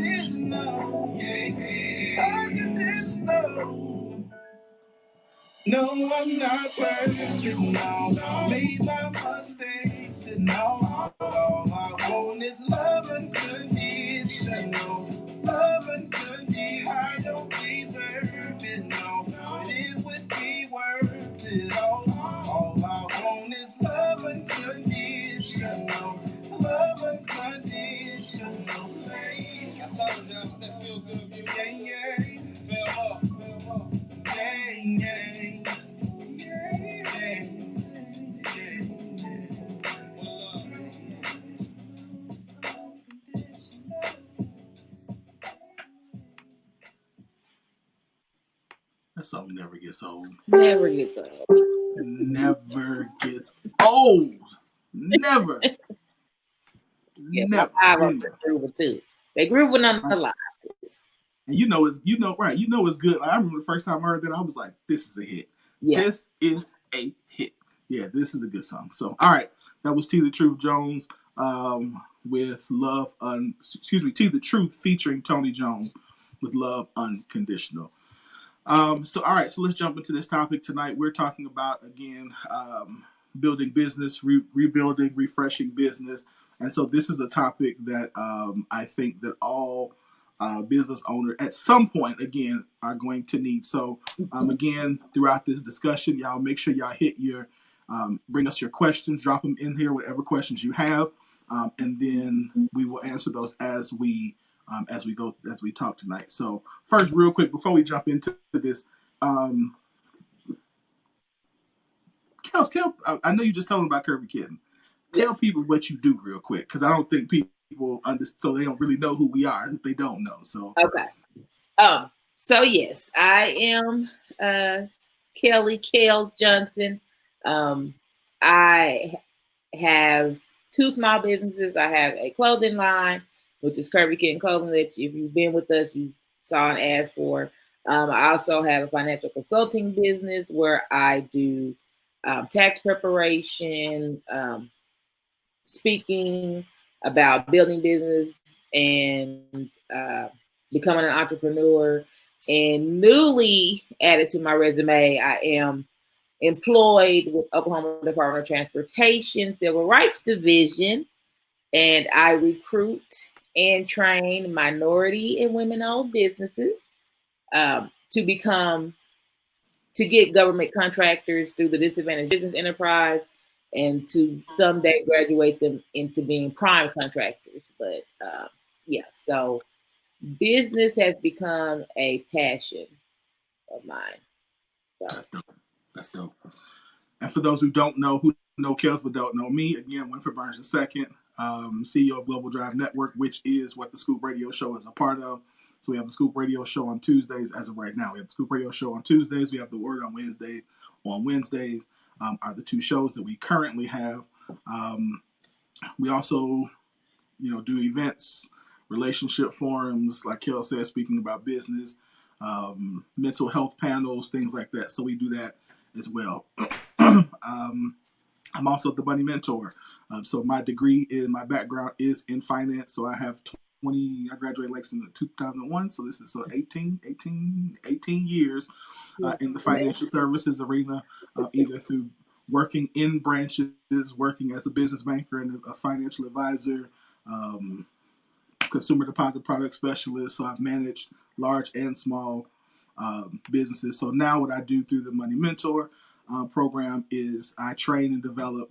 No, I'm not perfect, no. Made my mistakes, and all I want is love unconditional. Love unconditional. I don't deserve it, no. But it would be worth it all. All I want is love unconditional. Love unconditional. Hey, I told you that feel good, yeah. Fell up. That song never gets old. Never gets old. Never gets old. Never. Yeah, Never. my vibe grooving too. They grooving on the live. And right. It's good. I remember the first time I heard that, I was like, this is a hit. Yeah. This is a hit. Yeah, this is a good song. So, all right. That was T the Truth Jones with Love T the Truth featuring Tony Jones with Love Unconditional. So let's jump into this topic tonight. We're talking about, again, building business, rebuilding, refreshing business. And so this is a topic that I think that all business owners at some point, again, are going to need. So, again, throughout this discussion, y'all make sure y'all hit bring us your questions, drop them in here, whatever questions you have. And then we will answer those as we talk tonight. So first, real quick, before we jump into this, Kels, I know you just told them about Kirby Kitten. Tell people what you do real quick, because I don't think people understand, so they don't really know who we are if they don't know. So okay. So yes, I am Kelly Kels Johnson. I have two small businesses. I have a clothing line, which is Kirby Kitten Clothing, that if you've been with us, you saw an ad for. I also have a financial consulting business where I do tax preparation, speaking about building business and becoming an entrepreneur. And newly added to my resume, I am employed with Oklahoma Department of Transportation Civil Rights Division, and I recruit and train minority and women-owned businesses to get government contractors through the Disadvantaged Business Enterprise, and to someday graduate them into being prime contractors. But so business has become a passion of mine. So. That's dope. And for those who don't know, who know Kels but don't know me, again, Winfred Burns II, CEO of Global Drive Network, which is what the Scoop Radio Show is a part of. So we have the Scoop Radio Show on Tuesdays. As of right now, we have the Scoop Radio Show on Tuesdays. We have The Word on Wednesdays. Are the two shows that we currently have. We also, do events, relationship forums, like Kel said, speaking about business, mental health panels, things like that. So we do that as well. I'm also the Money Mentor. So my background is in finance. So I have I graduated Lexington in 2001. So this is 18 years in the financial services arena, either through working in branches, working as a business banker and a financial advisor, consumer deposit product specialist. So I've managed large and small businesses. So now what I do through the Money Mentor program is I train and develop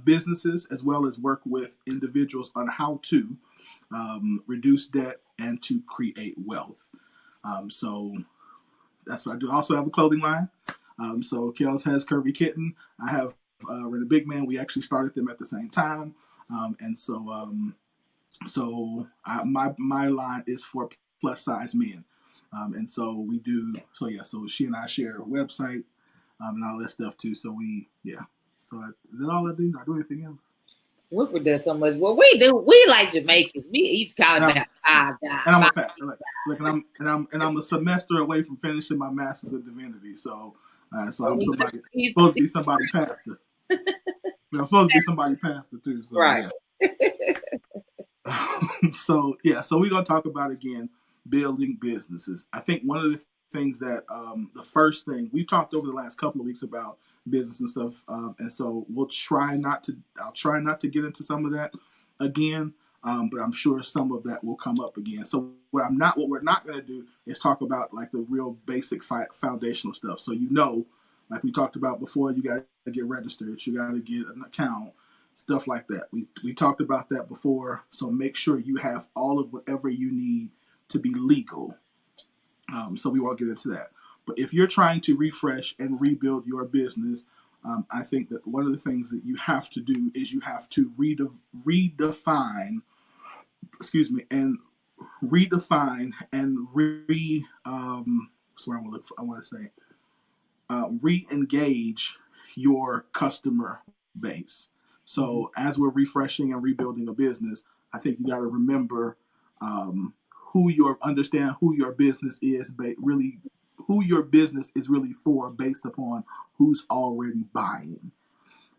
businesses as well as work with individuals on how to reduce debt and to create wealth. So that's what I do. I also have a clothing line. So Kels has Curvy Kitten. I have Rena Big Man. We actually started them at the same time. My line is for plus size men. And so we do, so she and I share a website and all that stuff too. So is that all I do? Do I do anything else? Woodford does so much. Well, we like Jamaicans. We each call it about five guys. And I'm a pastor. I'm a semester away from finishing my master's in divinity. So I'm supposed to be somebody pastor. I'm supposed to be somebody pastor too. So, right. Yeah. So we're gonna talk about again building businesses. I think one of the things that the first thing we've talked over the last couple of weeks about business and stuff, and so I'll try not to get into some of that again, but I'm sure some of that will come up again. So what we're not going to do is talk about like the real basic foundational stuff. So like we talked about before, you got to get registered, you got to get an account, stuff like that. We talked about that before. So make sure you have all of whatever you need to be legal. So we won't get into that. But if you're trying to refresh and rebuild your business, I think that one of the things that you have to do is you have to redefine and re-engage your customer base. So as we're refreshing and rebuilding a business, I think you got to remember understand who your business is, but really who your business is really for based upon who's already buying.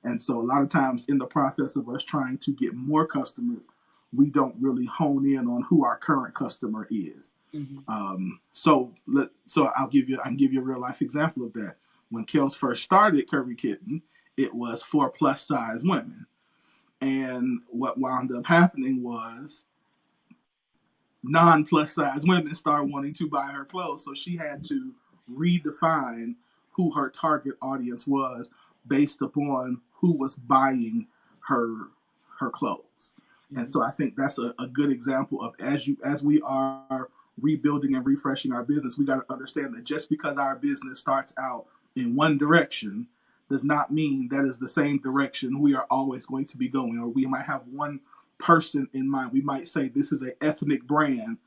And so a lot of times in the process of us trying to get more customers, we don't really hone in on who our current customer is. Mm-hmm. So I can give you a real life example of that. When Kels first started Curvy Kitten, it was for plus size women. And what wound up happening was non-plus size women started wanting to buy her clothes. So she had to redefine who her target audience was based upon who was buying her clothes. Mm-hmm. And so I think that's a good example of as we are rebuilding and refreshing our business, we got to understand that just because our business starts out in one direction does not mean that is the same direction we are always going to be going. Or we might have one person in mind. We might say this is an ethnic brand,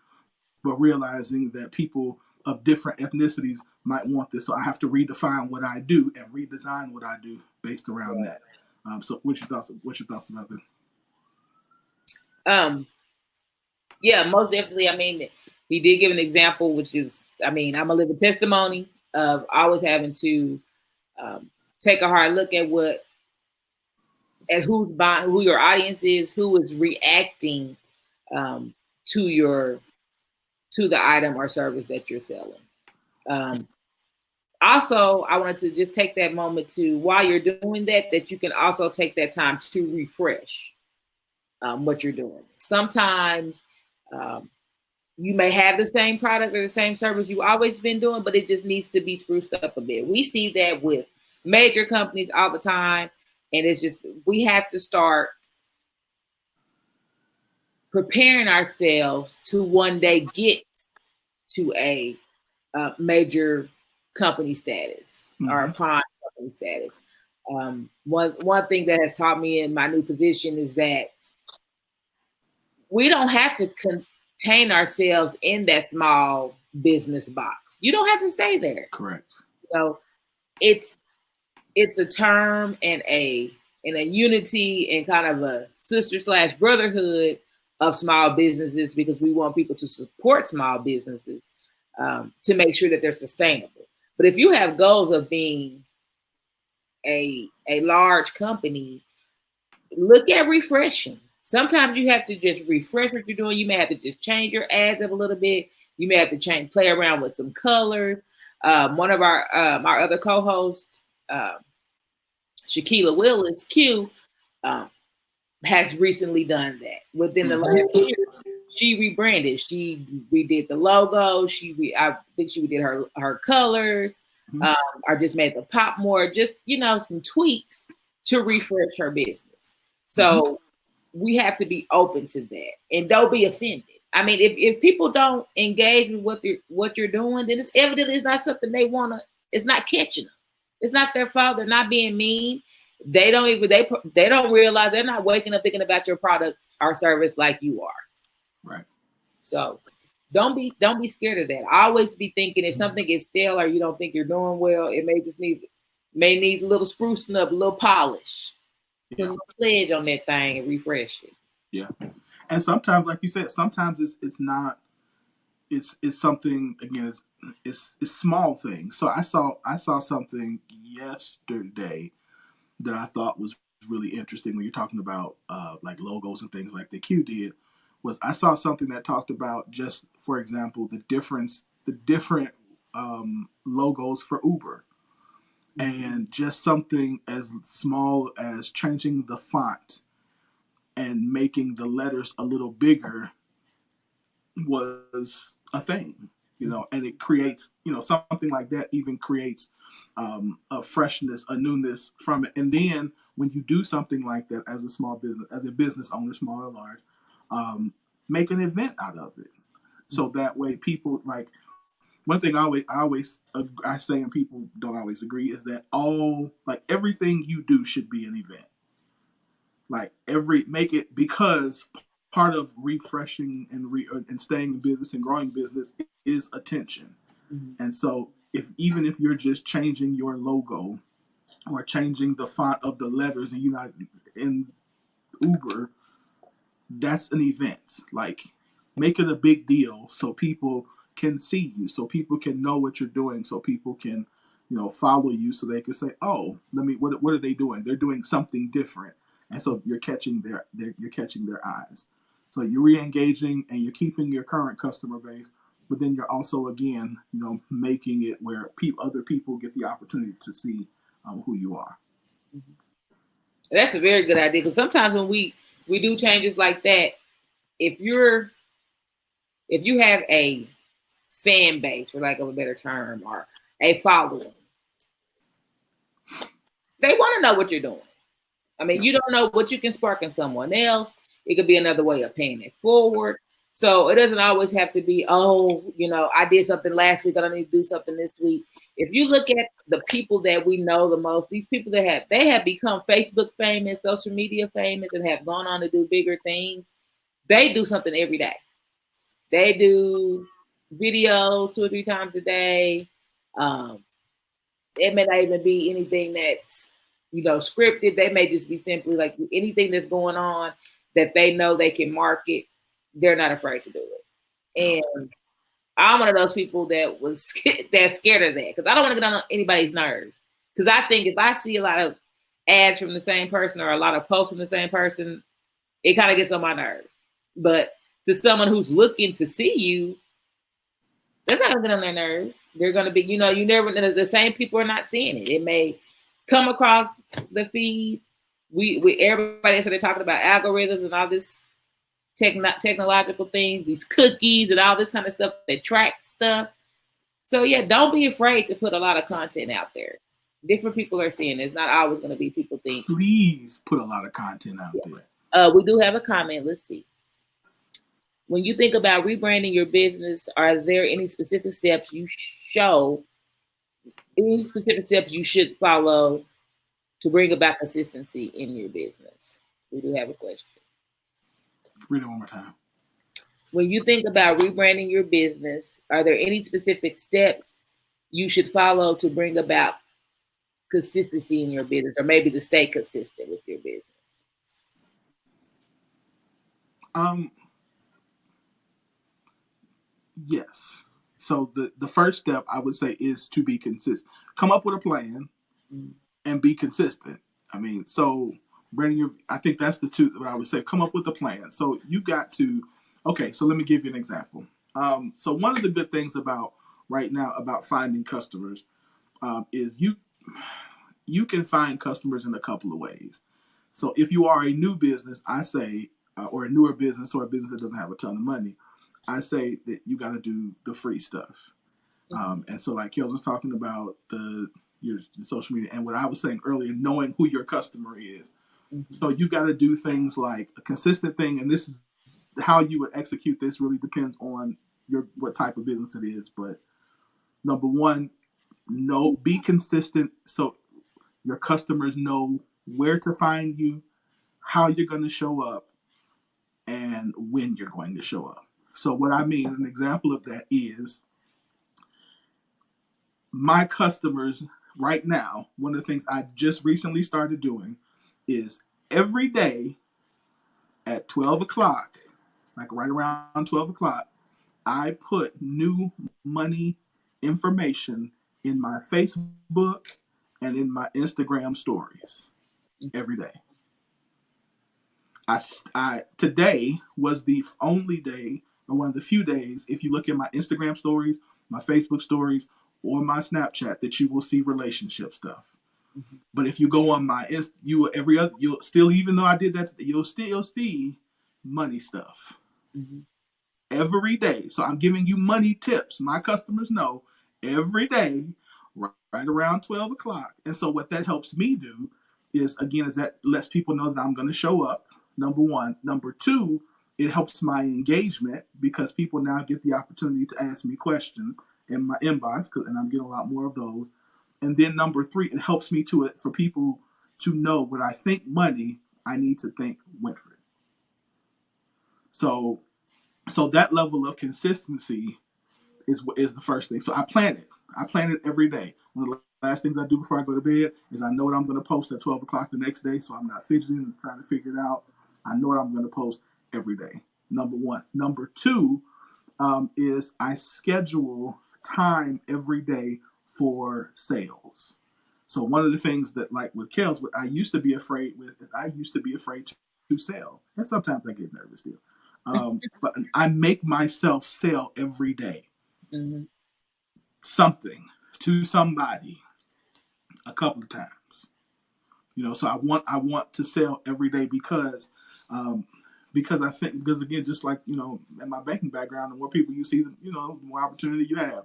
but realizing that people of different ethnicities might want this. So I have to redefine what I do and redesign what I do based around that. So what's your thoughts about that? Yeah, most definitely. I mean, he did give an example, which is, I'm a living testimony of always having to take a hard look at who's buying, who your audience is, who is reacting to the item or service that you're selling. Also, I wanted to just take that moment to, while you're doing that you can also take that time to refresh what you're doing. Sometimes you may have the same product or the same service you've always been doing, but it just needs to be spruced up a bit. We see that with major companies all the time. And it's just, we have to start preparing ourselves to one day get to a major company status, mm-hmm. or a prime company status. One thing that has taught me in my new position is that we don't have to contain ourselves in that small business box. You don't have to stay there. Correct. So it's a term and a unity and kind of a sister/brotherhood of small businesses, because we want people to support small businesses to make sure that they're sustainable. But if you have goals of being a large company, look at refreshing. Sometimes you have to just refresh what you're doing. You may have to just change your ads up a little bit. You may have to play around with some colors. One of our other co-hosts, Shaquila Willis, Q, has recently done that. Within the last year, she rebranded. She redid the logo. I think she redid her colors. I just made the pop more. Just some tweaks to refresh her business. So we have to be open to that and don't be offended. I mean, if people don't engage with what you're doing, then it's evidently it's not something they want to. It's not catching them. It's not their fault. They're not being mean. They don't realize they're not waking up thinking about your product or service like you are. Right. So don't be scared of that. Always be thinking if something gets stale or you don't think you're doing well, it may just need a little sprucing up, a little polish. Put a pledge on that thing and refresh it. Yeah. And sometimes, like you said, sometimes it's not. It's something, again. It's small things. So I saw something yesterday that I thought was really interesting when you're talking about like logos and things like the Q did. Was I saw something that talked about, just for example, the different logos for Uber, and just something as small as changing the font and making the letters a little bigger was a thing, and it creates, something like that even creates a freshness, a newness from it. And then when you do something like that as a small business, as a business owner, small or large, make an event out of it. So that way people, like, one thing I say, and people don't always agree, is that everything you do should be an event. Like make it, because part of refreshing and staying in business and growing business is attention. And so even if you're just changing your logo or changing the font of the letters, and you're not in Uber, that's an event. Like, make it a big deal so people can see you, so people can know what you're doing, so people can, follow you, so they can say, oh, what are they doing? They're doing something different. And so you're catching their eyes. So you're re-engaging and you're keeping your current customer base, but then you're also, again, making it where other people get the opportunity to see who you are. That's a very good idea, because sometimes when we do changes like that, if you have a fan base, for lack of a better term, or a following, they want to know what you're doing. I mean, you don't know what you can spark in someone else. It could be another way of paying it forward. So it doesn't always have to be, I did something last week, I don't need to do something this week. If you look at the people that we know the most, these people that have become Facebook famous, social media famous, and have gone on to do bigger things, they do something every day. They do videos 2 or 3 times a day. It may not even be anything that's scripted. They may just be simply like anything that's going on that they know they can market. They're not afraid to do it. And I'm one of those people that's scared of that, because I don't want to get on anybody's nerves. Because I think if I see a lot of ads from the same person or a lot of posts from the same person, it kind of gets on my nerves. But to someone who's looking to see you, they're not going to get on their nerves. They're going to be, you never, the same people are not seeing it. It may come across the feed. Everybody started talking about algorithms and all this technological things, these cookies and all this kind of stuff that track stuff. So yeah, don't be afraid to put a lot of content out there. Different people are seeing it. It's not always going to be people think. Please put a lot of content out there. We do have a comment. Let's see. When you think about rebranding your business, are there any specific steps you should follow to bring about consistency in your business? We do have a question. Read it one more time. When you think about rebranding your business, are there any specific steps you should follow to bring about consistency in your business, or maybe to stay consistent with your business? Yes. So the first step, I would say, is to be consistent. Come up with a plan and be consistent. I mean, so I think that's the two that I would say. Come up with a plan. So you got to, okay, so let me give you an example. So one of the good things about finding customers is you can find customers in a couple of ways. So if you are a new business, I say, or a newer business or a business that doesn't have a ton of money, I say that you got to do the free stuff. And so like Kel was talking about your social media and what I was saying earlier, knowing who your customer is. So you got to do things like a consistent thing. And this is how you would execute this really depends on what type of business it is. But number one, be consistent. So your customers know where to find you, how you're going to show up, and when you're going to show up. So what I mean, an example of that is my customers right now, one of the things I just recently started doing is every day at 12 o'clock, like right around 12 o'clock, I put new money information in my Facebook and in my Instagram stories every day. Today was the only day, or one of the few days, if you look at my Instagram stories, my Facebook stories, or my Snapchat, that you will see relationship stuff. But if you go on my you'll still, even though I did that, you'll still see money stuff every day. So I'm giving you money tips. My customers know every day, right around 12 o'clock. And so what that helps me do is that lets people know that I'm going to show up. Number one. Number two, it helps my engagement because people now get the opportunity to ask me questions in my inbox, and I'm getting a lot more of those. And then number three, it helps me for people to know when I think money, I need to think Winfred. So that level of consistency is the first thing. So I plan it. I plan it every day. One of the last things I do before I go to bed is I know what I'm going to post at 12 o'clock the next day, so I'm not fidgeting and trying to figure it out. I know what I'm going to post every day. Number one. Number two is I schedule time every day for sales. So one of the things that, like with Kels, what I used to be afraid with is I used to be afraid to sell. And sometimes I get nervous still. But I make myself sell every day. Something to somebody a couple of times. So I want to sell every day because I think, because again, just like, in my banking background, the more people you see, the more opportunity you have.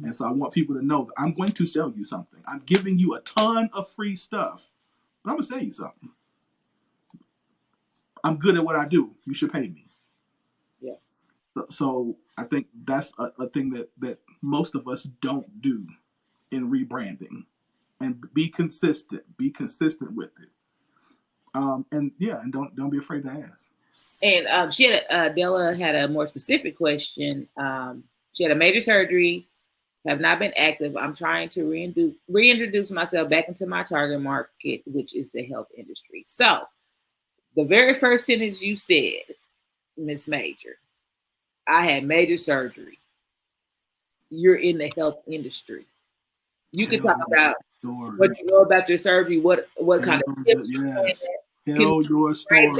And so I want people to know that I'm going to sell you something. I'm giving you a ton of free stuff, but I'm going to sell you something. I'm good at what I do. You should pay me. Yeah. So I think that's a thing that most of us don't do in rebranding. And be consistent. Be consistent with it. And don't be afraid to ask. And Della had a more specific question. She had a major surgery, have not been active. I'm trying to reintroduce myself back into my target market, which is the health industry. So the very first sentence you said, Miss Major, I had major surgery. You're in the health industry. You can talk about what you know about your surgery, what kind of tips tell your story.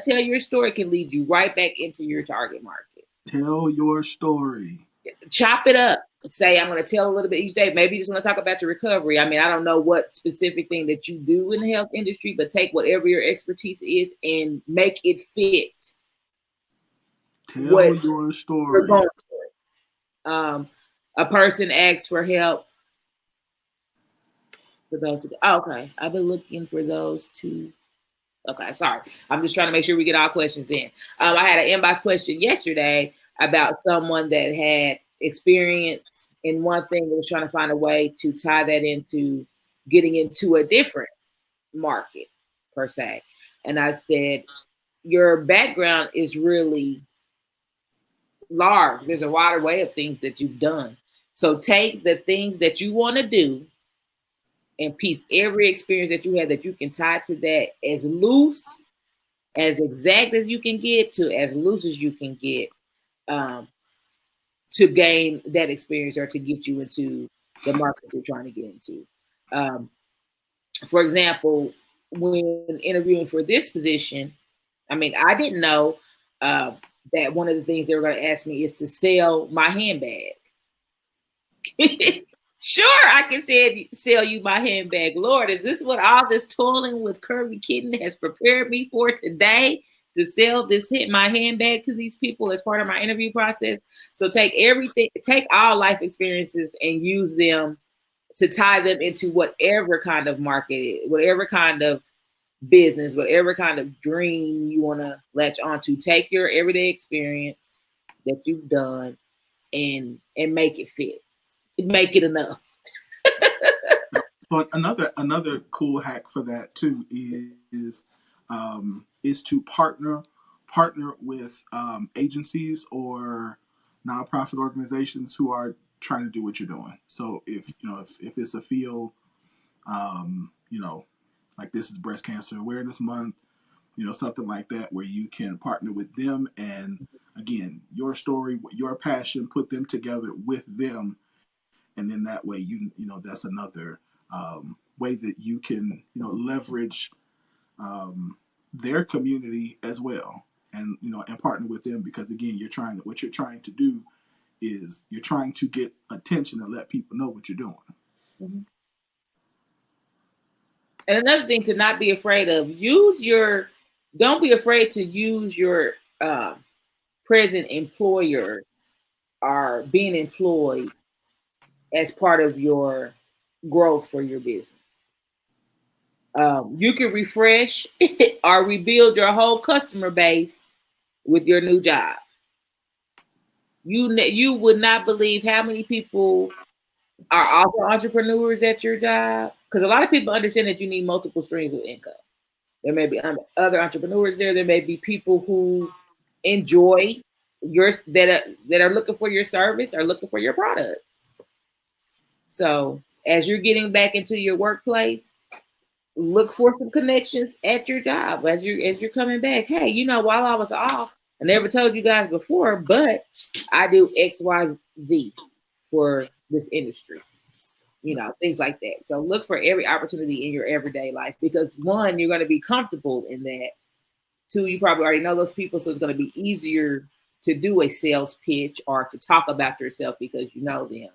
Tell your story can lead you right back into your target market. Tell your story. Chop it up. Say, I'm going to tell a little bit each day. Maybe you just want to talk about your recovery. I mean, I don't know what specific thing that you do in the health industry, but take whatever your expertise is and make it fit. Tell your story. A person asks for help. For those who, okay, I've been looking for those two. Okay, sorry. I'm just trying to make sure we get all questions in. I had an inbox question yesterday about someone that had experience in one thing and was trying to find a way to tie that into getting into a different market, per se. And I said, your background is really large. There's a wide array of things that you've done. So take the things that you want to do and piece every experience that you have that you can tie to that as loose, as exact as you can get to as loose as you can get to gain that experience or to get you into the market you're trying to get into. For example, when interviewing for this position, I mean, I didn't know that one of the things they were going to ask me is to sell my handbag. Sure, I can sell you my handbag. Lord, is this what all this toiling with Curvy Kitten has prepared me for today? To sell my handbag to these people as part of my interview process. So take all life experiences and use them to tie them into whatever kind of market, whatever kind of business, whatever kind of dream you want to latch onto. Take your everyday experience that you've done and make it fit. Make it enough. But another cool hack for that too is to partner with agencies or nonprofit organizations who are trying to do what you're doing. So if it's a field, like this is Breast Cancer Awareness Month, something like that, where you can partner with them and again, your story, your passion, put them together with them, and then that way that's another way that you can leverage their community as well, and and partner with them, because again what you're trying to do is you're trying to get attention and let people know what you're doing. Mm-hmm. And another thing to not be afraid of, don't be afraid to use your present employer or being employed as part of your growth for your business. You can refresh or rebuild your whole customer base with your new job. You would not believe how many people are also entrepreneurs at your job, because a lot of people understand that you need multiple streams of income. There may be other entrepreneurs there. There may be people who enjoy that are looking for your service or looking for your products. So as you're getting back into your workplace, look for some connections at your job as you're coming back. Hey, while I was off, I never told you guys before, but I do X, Y, Z for this industry. Things like that. So look for every opportunity in your everyday life, because one, you're going to be comfortable in that. Two, you probably already know those people, so it's going to be easier to do a sales pitch or to talk about yourself because you know them.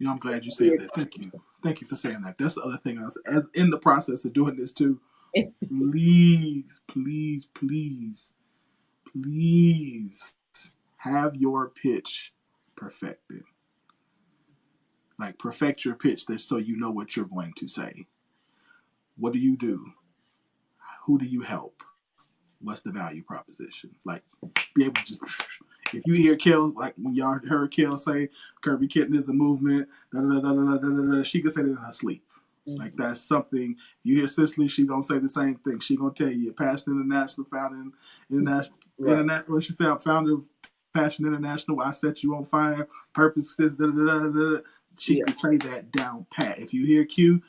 I'm glad you said that. Thank you for saying that. That's the other thing I was in the process of doing this too. Please, please, please, please have your pitch perfected. Like, perfect your pitch so you know what you're going to say. What do you do? Who do you help? What's the value proposition? Like, be able to just, if you hear Kel, like when y'all heard Kel say Curvy Kitten is a movement, she could say that in her sleep. Mm-hmm. Like, that's something. If you hear Cicely, she gonna say the same thing. She gonna tell you, Passion International, founded international. She said, I'm founder of Passion International. I set you on fire. Purpose says She could say that down pat. If you hear Q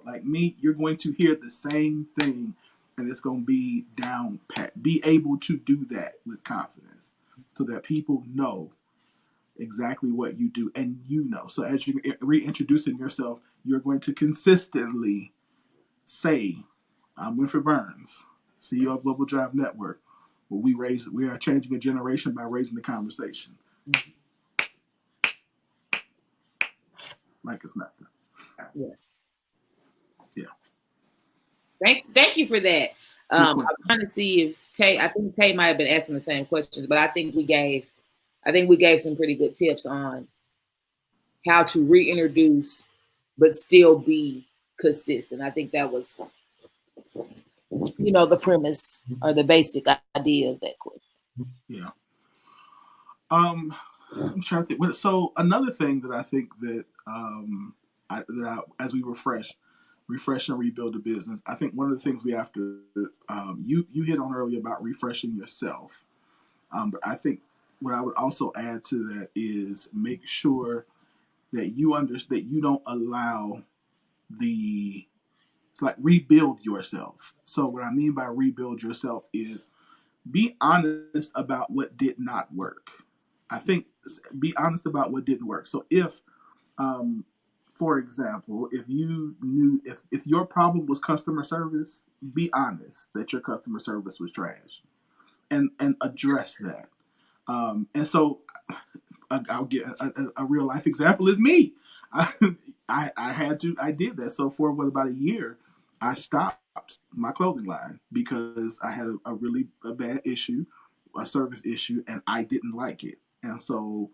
like me, you're going to hear the same thing, and it's going to be down pat. Be able to do that with confidence so that people know exactly what you do, and So as you're reintroducing yourself, you're going to consistently say, I'm Winfred Burns, CEO of Global Drive Network, where we are changing a generation by raising the conversation. Like it's nothing. Yeah. Thank you for that. I'm trying to see if I think Tay might have been asking the same questions, but I think we gave some pretty good tips on how to reintroduce but still be consistent. I think that was, the premise or the basic idea of that question. Yeah. I'm trying to think. So another thing that I think that as we refresh and rebuild the business, I think one of the things we have to you hit on earlier about refreshing yourself. But I think what I would also add to that is make sure that you understand that you don't allow rebuild yourself. So what I mean by rebuild yourself is be honest about what did not work. I think be honest about what didn't work. So if, for example, if you knew if your problem was customer service, be honest that your customer service was trash, and address that. And so I'll get a real life example is me. I did that. So for about a year, I stopped my clothing line because I had a really bad issue, a service issue, and I didn't like it. And so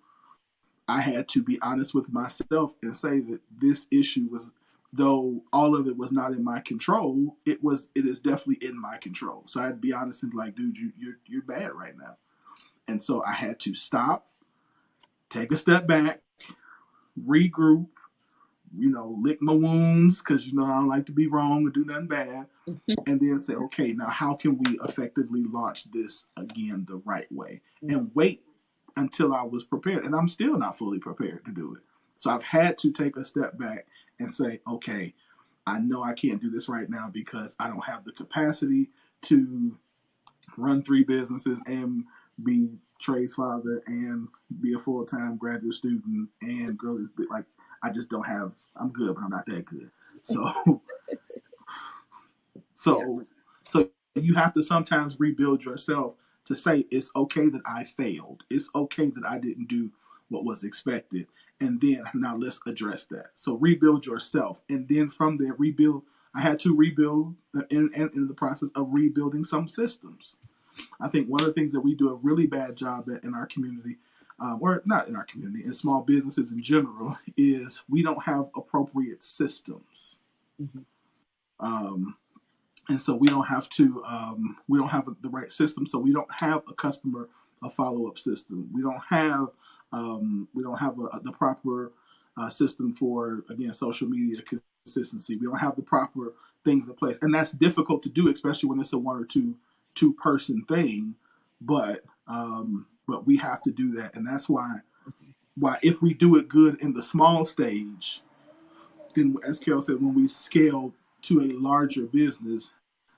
I had to be honest with myself and say that this issue was, though all of it was not in my control, it is definitely in my control. So I had to be honest and be like, dude, you're bad right now. And so I had to stop, take a step back, regroup, lick my wounds because I don't like to be wrong or do nothing bad, and then say, okay, now how can we effectively launch this again the right way, and wait until I was prepared. And I'm still not fully prepared to do it. So I've had to take a step back and say, okay, I know I can't do this right now because I don't have the capacity to run 3 businesses and be Trey's father and be a full-time graduate student and grow this big. Like, I just don't have, I'm good, but I'm not that good. So you have to sometimes rebuild yourself to say, it's okay that I failed. It's okay that I didn't do what was expected. And then now let's address that. So rebuild yourself. And then from there, I had to rebuild in the process of rebuilding some systems. I think one of the things that we do a really bad job at in our community, or not in our community, in small businesses in general, is we don't have appropriate systems. And so we don't have the right system. So we don't have a follow-up system. We don't have the proper system for, again, social media consistency. We don't have the proper things in place. And that's difficult to do, especially when it's a 1 or 2 person thing. But we have to do that. And that's why if we do it good in the small stage, then, as Carol said, when we scale to a larger business,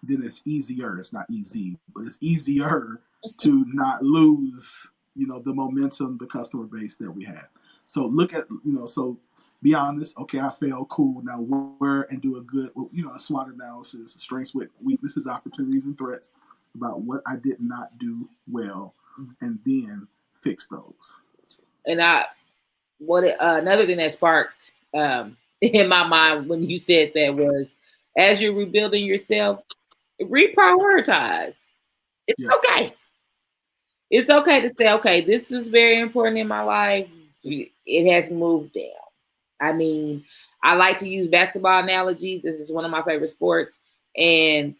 then it's easier. It's not easy, but it's easier to not lose, the momentum, the customer base that we have. So look at, so be honest. Okay, I failed. Cool. Now where and do a good, a SWOT analysis, strengths, weaknesses, opportunities, and threats about what I did not do well, and then fix those. And another thing that sparked in my mind when you said that was, as you're rebuilding yourself, reprioritize. It's okay. It's okay to say, okay, this is very important in my life. It has moved down. I mean, I like to use basketball analogies. This is one of my favorite sports. And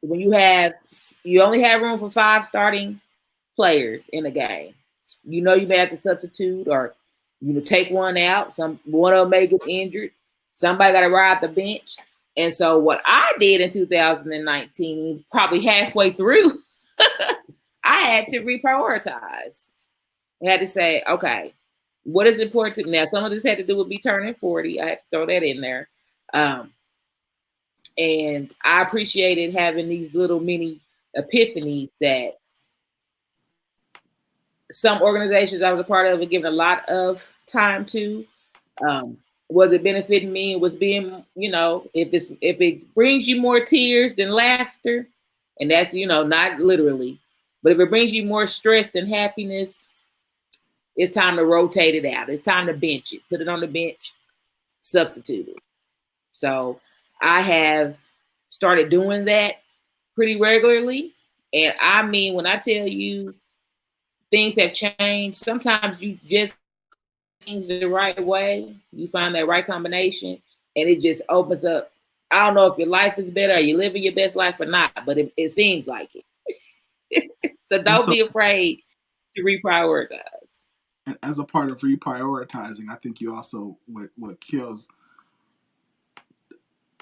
when you only have room for 5 starting players in a game, you may have to substitute or take one out. One of them may get injured. Somebody got to ride the bench. And so what I did in 2019, probably halfway through, I had to reprioritize. I had to say, okay, what is important? Now, some of this had to do with me turning 40. I had to throw that in there. And I appreciated having these little mini epiphanies that some organizations I was a part of were given a lot of time to. Was it benefiting me? It was being, if it brings you more tears than laughter, and that's, not literally, but if it brings you more stress than happiness, it's time to rotate it out. It's time to bench it, put it on the bench, substitute it. So I have started doing that pretty regularly. And I mean, when I tell you things have changed, sometimes you just things the right way, you find that right combination, and it just opens up. I don't know if your life is better or you're living your best life or not, but it seems like it. So don't be afraid to reprioritize. And as a part of reprioritizing, I think you also, what Kills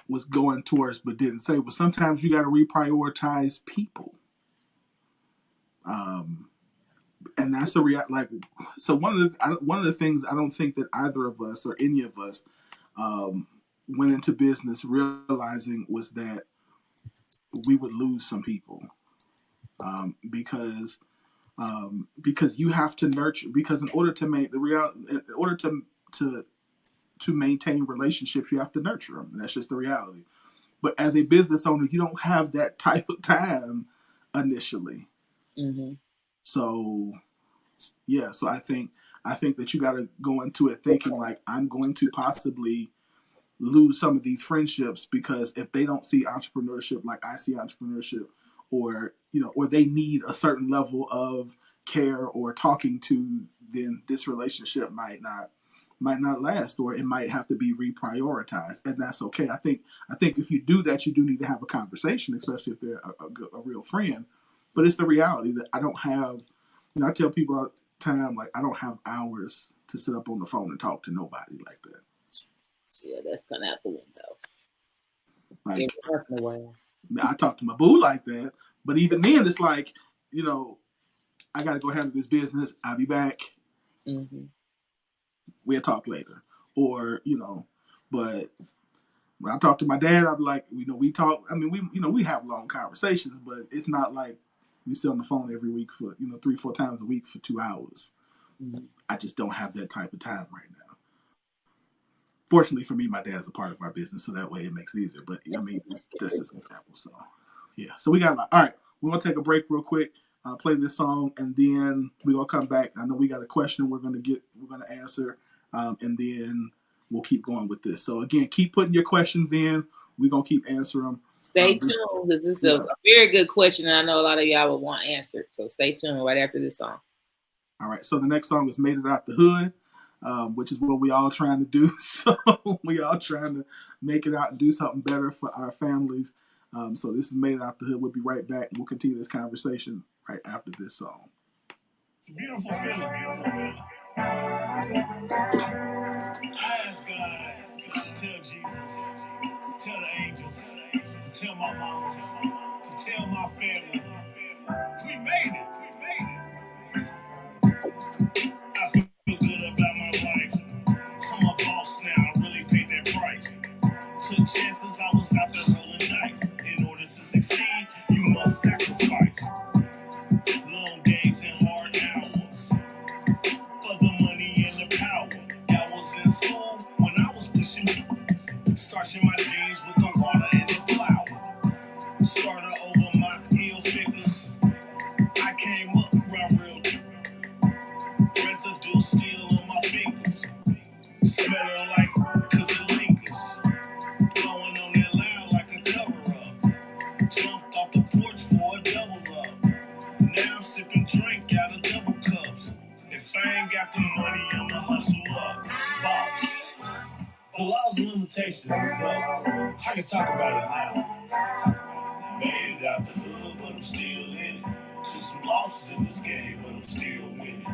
was going towards but didn't say, was sometimes you got to reprioritize people. And that's so one of the things I don't think that either of us or any of us went into business realizing was that we would lose some people because you have to nurture, because in order to maintain relationships, you have to nurture them. And that's just the reality. But as a business owner, you don't have that type of time initially. Mm-hmm. So yeah, so I think that you got to go into it thinking like, I'm going to possibly lose some of these friendships because if they don't see entrepreneurship like I see entrepreneurship, or or they need a certain level of care or talking to, then this relationship might not last, or it might have to be reprioritized, and that's okay. I think if you do that, you do need to have a conversation, especially if they're a real friend. But it's the reality that I don't have. I tell people all the time, like, I don't have hours to sit up on the phone and talk to nobody like that. Yeah, that's kind of out the window. Like, Every once in a while. I talk to my boo like that, but even then, it's like, I got to go handle this business. I'll be back. Mm-hmm. We'll talk later. Or, but when I talk to my dad, I'm like, we talk. I mean, we have long conversations, but it's not like we sit on the phone every week for, 3-4 times a week for 2 hours. Mm-hmm. I just don't have that type of time right now. Fortunately for me, my dad is a part of our business, so that way it makes it easier. But I mean, that's just an example. So yeah, so we got a lot. All right, we're gonna take a break real quick, play this song, and then we're gonna come back. I know we got a question we're gonna answer, and then we'll keep going with this. So again, keep putting your questions in. We're gonna keep answering them. Stay tuned, because this is a very good question, and I know a lot of y'all will want answered. So stay tuned right after this song. All right, so the next song is "Made It Out the Hood," which is what we all trying to do. So we all trying to make it out and do something better for our families. So this is "Made It Out the Hood." We'll be right back. We'll continue this conversation right after this song. It's a beautiful feeling. I ask God to tell Jesus, tell the angels, to tell my mama, to tell my family, we made it. I feel good about my life. I'm a boss now. I really paid that price. Took chances. I was out there rolling dice. In order to succeed, you must sacrifice. Long days and hard hours for the money and the power. I was in school when I was pushing, starching my jeans with the water and the flour. Started over my heel figures. I came up around real residue still on my fingers. Smelling like cause it lingers. Blowing on that loud like a cover up. Jumped off the porch for a double up. Now I'm sipping drink out of double cups. If I ain't got the money, I'ma hustle up. Boss. The laws and limitations is up. I can talk about it now. Made it out the hood, but I'm still in it. Took some losses in this game, but I'm still winning.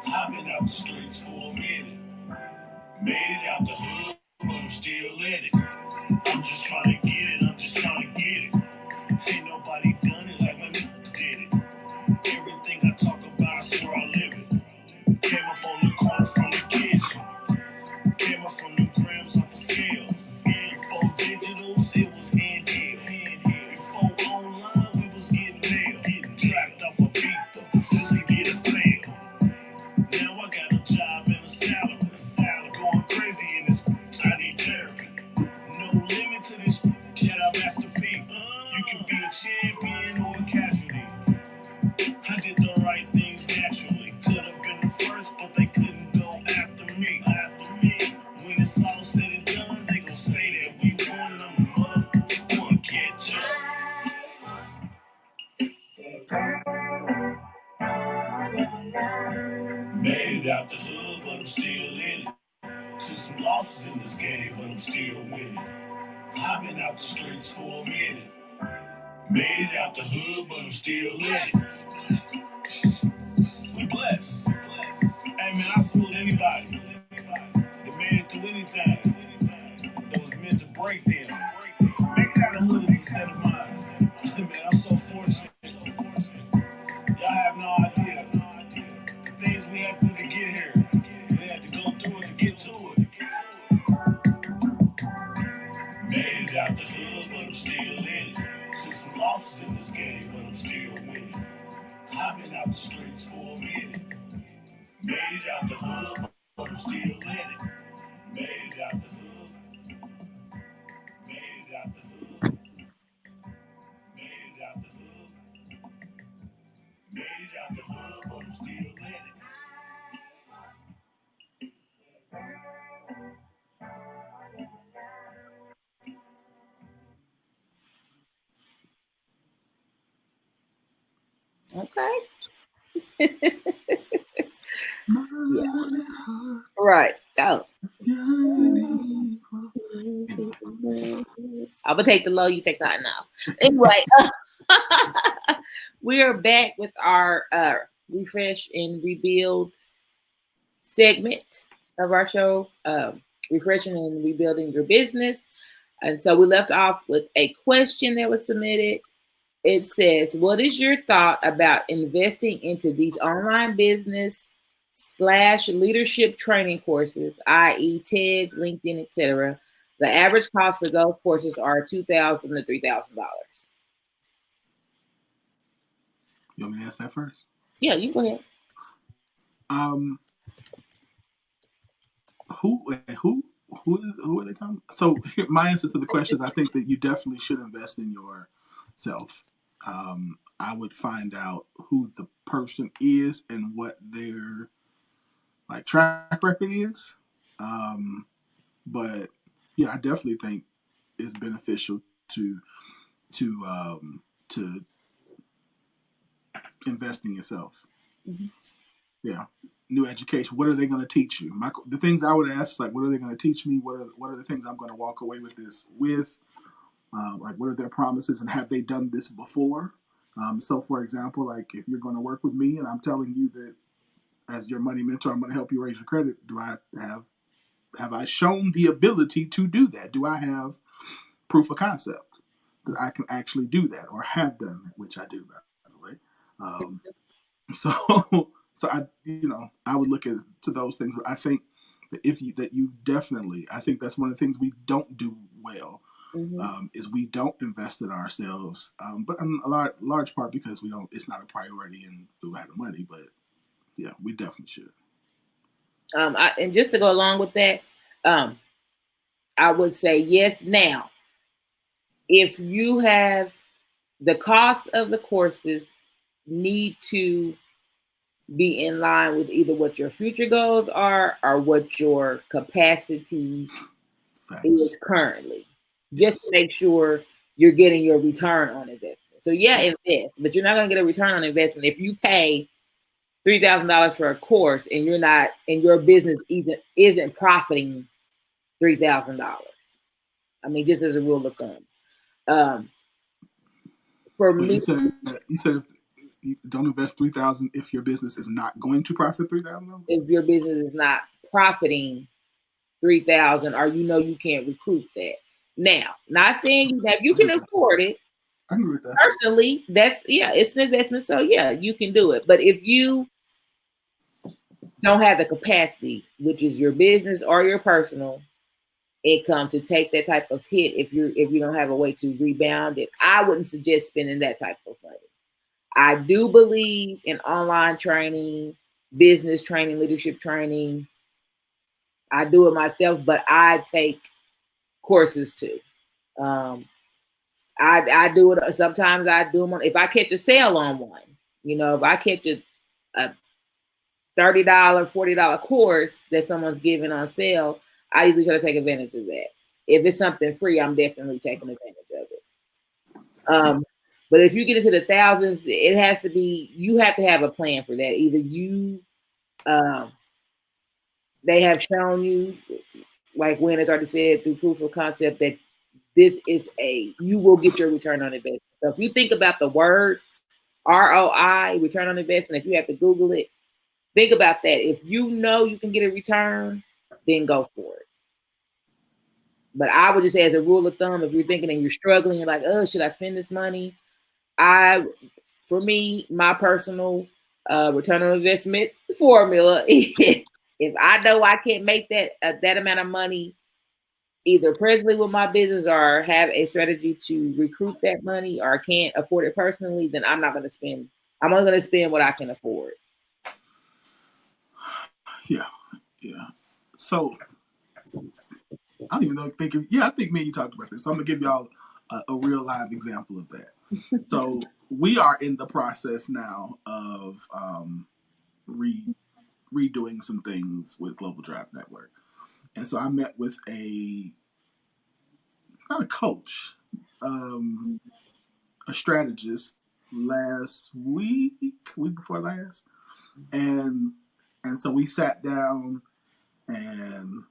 I've been out the streets for a minute. Made it out the hood, but I'm still in it. I'm just trying to get it, Ain't nobody done it like my niggas did it. Everything I talk about, I swear I live it. Came up on the corner from the kitchen. Came up from the grams off a scale. Before digitals, it was handheld. Before online, we was getting mail. Getting trapped off a beeper just to get a sale. Now I got a job and a salary. Going crazy in this, I need therapy. No limit to this, shout out Master P. You can be a champion or a casualty. I did the right things naturally. Could have been the first, but they couldn't go after me. When it's all said and done, they gon' say that we won them motherfucker catch up. Made it out the hood, but I'm still in it. Took some losses in this game, but I'm still winning. I've been out the streets for a minute. Made it out the hood, but I'm still in it. We blessed. Hey man, I salute anybody that made it through anything that was meant to break them. Make it out the hood is a state of mind. Man, I'm so fortunate. Y'all have no idea the things we had to do to get here. We had to go through it to get to it. Made it out the hood, but I'm still in it. Took some losses in this game, but I'm still winning. I've been out the streets for a minute. Made it out the hood, but I'm still in it. Made it out the hood. Made it out the hood. Made it out the hood. Made it out the hood. Okay. Yeah. Right. Go. I'm gonna take the low. You take the high now. Anyway, we are back with our refresh and rebuild segment of our show, refreshing and rebuilding your business. And so we left off with a question that was submitted. It says, "What is your thought about investing into these online business slash leadership training courses, i.e., TED, LinkedIn, etc.? The average cost for those courses are $2,000 to $3,000." You want me to answer that first? Yeah, you go ahead. Who are they talking? So here, my answer to the question is, I think that you definitely should invest in yourself. I would find out who the person is and what their like track record is. But yeah, I definitely think it's beneficial to to invest in yourself. Mm-hmm. Yeah, new education. What are they going to teach you? The things I would ask, like, what are they going to teach me? What are the things I'm going to walk away with this with? Like, what are their promises, and have they done this before? So, for example, like, if you're going to work with me, and I'm telling you that as your money mentor, I'm going to help you raise your credit. Do I have I shown the ability to do that? Do I have proof of concept that I can actually do that, or have done that, which I do, by the way. So, so I would look to those things. I think that you definitely, I think that's one of the things we don't do well. Mm-hmm. Is we don't invest in ourselves, but in a large part because we don't. It's not a priority, and we don't have the money. But yeah, we definitely should. And just to go along with that, I would say yes. Now, if you have the cost of the courses need to be in line with either what your future goals are or what your capacity is currently, just to make sure you're getting your return on investment. So yeah, invest, but you're not going to get a return on investment if you pay $3,000 for a course and you're not, and your business isn't profiting $3,000. I mean, just as a rule of thumb. For But me, you said if you don't invest $3,000 if your business is not going to profit $3,000. if your business is not profiting 3,000, or you can't recruit that. Now, not saying that you can afford it. I agree with that. Personally, it's an investment, so yeah, you can do it. But if you don't have the capacity, which is your business or your personal income, to take that type of hit, if you don't have a way to rebound it, I wouldn't suggest spending that type of money. I do believe in online training, business training, leadership training. I do it myself, but I take courses too. I do it sometimes. I do them if I catch a sale on one. If I catch a $30, $40 course that someone's giving on sale, I usually try to take advantage of that. If it's something free, I'm definitely taking advantage of it. But if you get into the thousands, it has to be, you have to have a plan for that. Either they have shown you, like Wynn has already said, through proof of concept, that you will get your return on investment. So if you think about the words ROI, return on investment, if you have to Google it, think about that. If you know you can get a return, then go for it. But I would just say, as a rule of thumb, if you're thinking and you're struggling, you're like, oh, should I spend this money? For me, my personal return on investment formula is, if I know I can't make that amount of money either presently with my business, or have a strategy to recruit that money, or can't afford it personally, then I'm not going to spend. I'm only going to spend what I can afford. Yeah. So I don't even know. I think me and you talked about this. So I'm gonna give y'all a real live example of that. So we are in the process now of redoing some things with Global Drive Network, and so I met with not a coach, a strategist last week before last, and so we sat down, and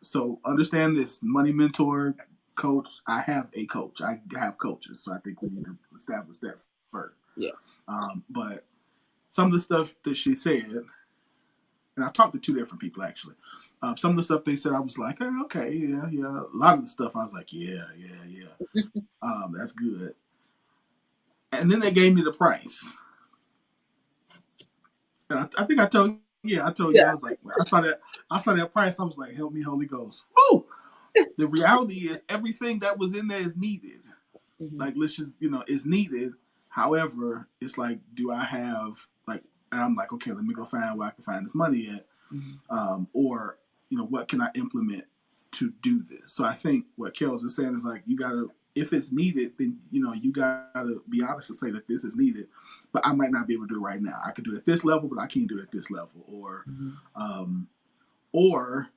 so understand this, money mentor coach. I have a coach. I have coaches, so I think we need to establish that first. Yeah. But some of the stuff that she said, and I talked to two different people actually. Some of the stuff they said, I was like, okay, yeah. A lot of the stuff I was like, yeah. That's good. And then they gave me the price. And I think I told you, I was like, I saw that price. I was like, help me, Holy Ghost. Woo! The reality is everything that was in there is needed. Mm-hmm. Like, let's just, is needed. However, it's like, do I have, like, and I'm like, okay, let me go find where I can find this money at. Mm-hmm. Or, what can I implement to do this? So I think what Kels is saying is like, you got to, if it's needed, then, you got to be honest and say that this is needed, but I might not be able to do it right now. I could do it at this level, but I can't do it at this level. Or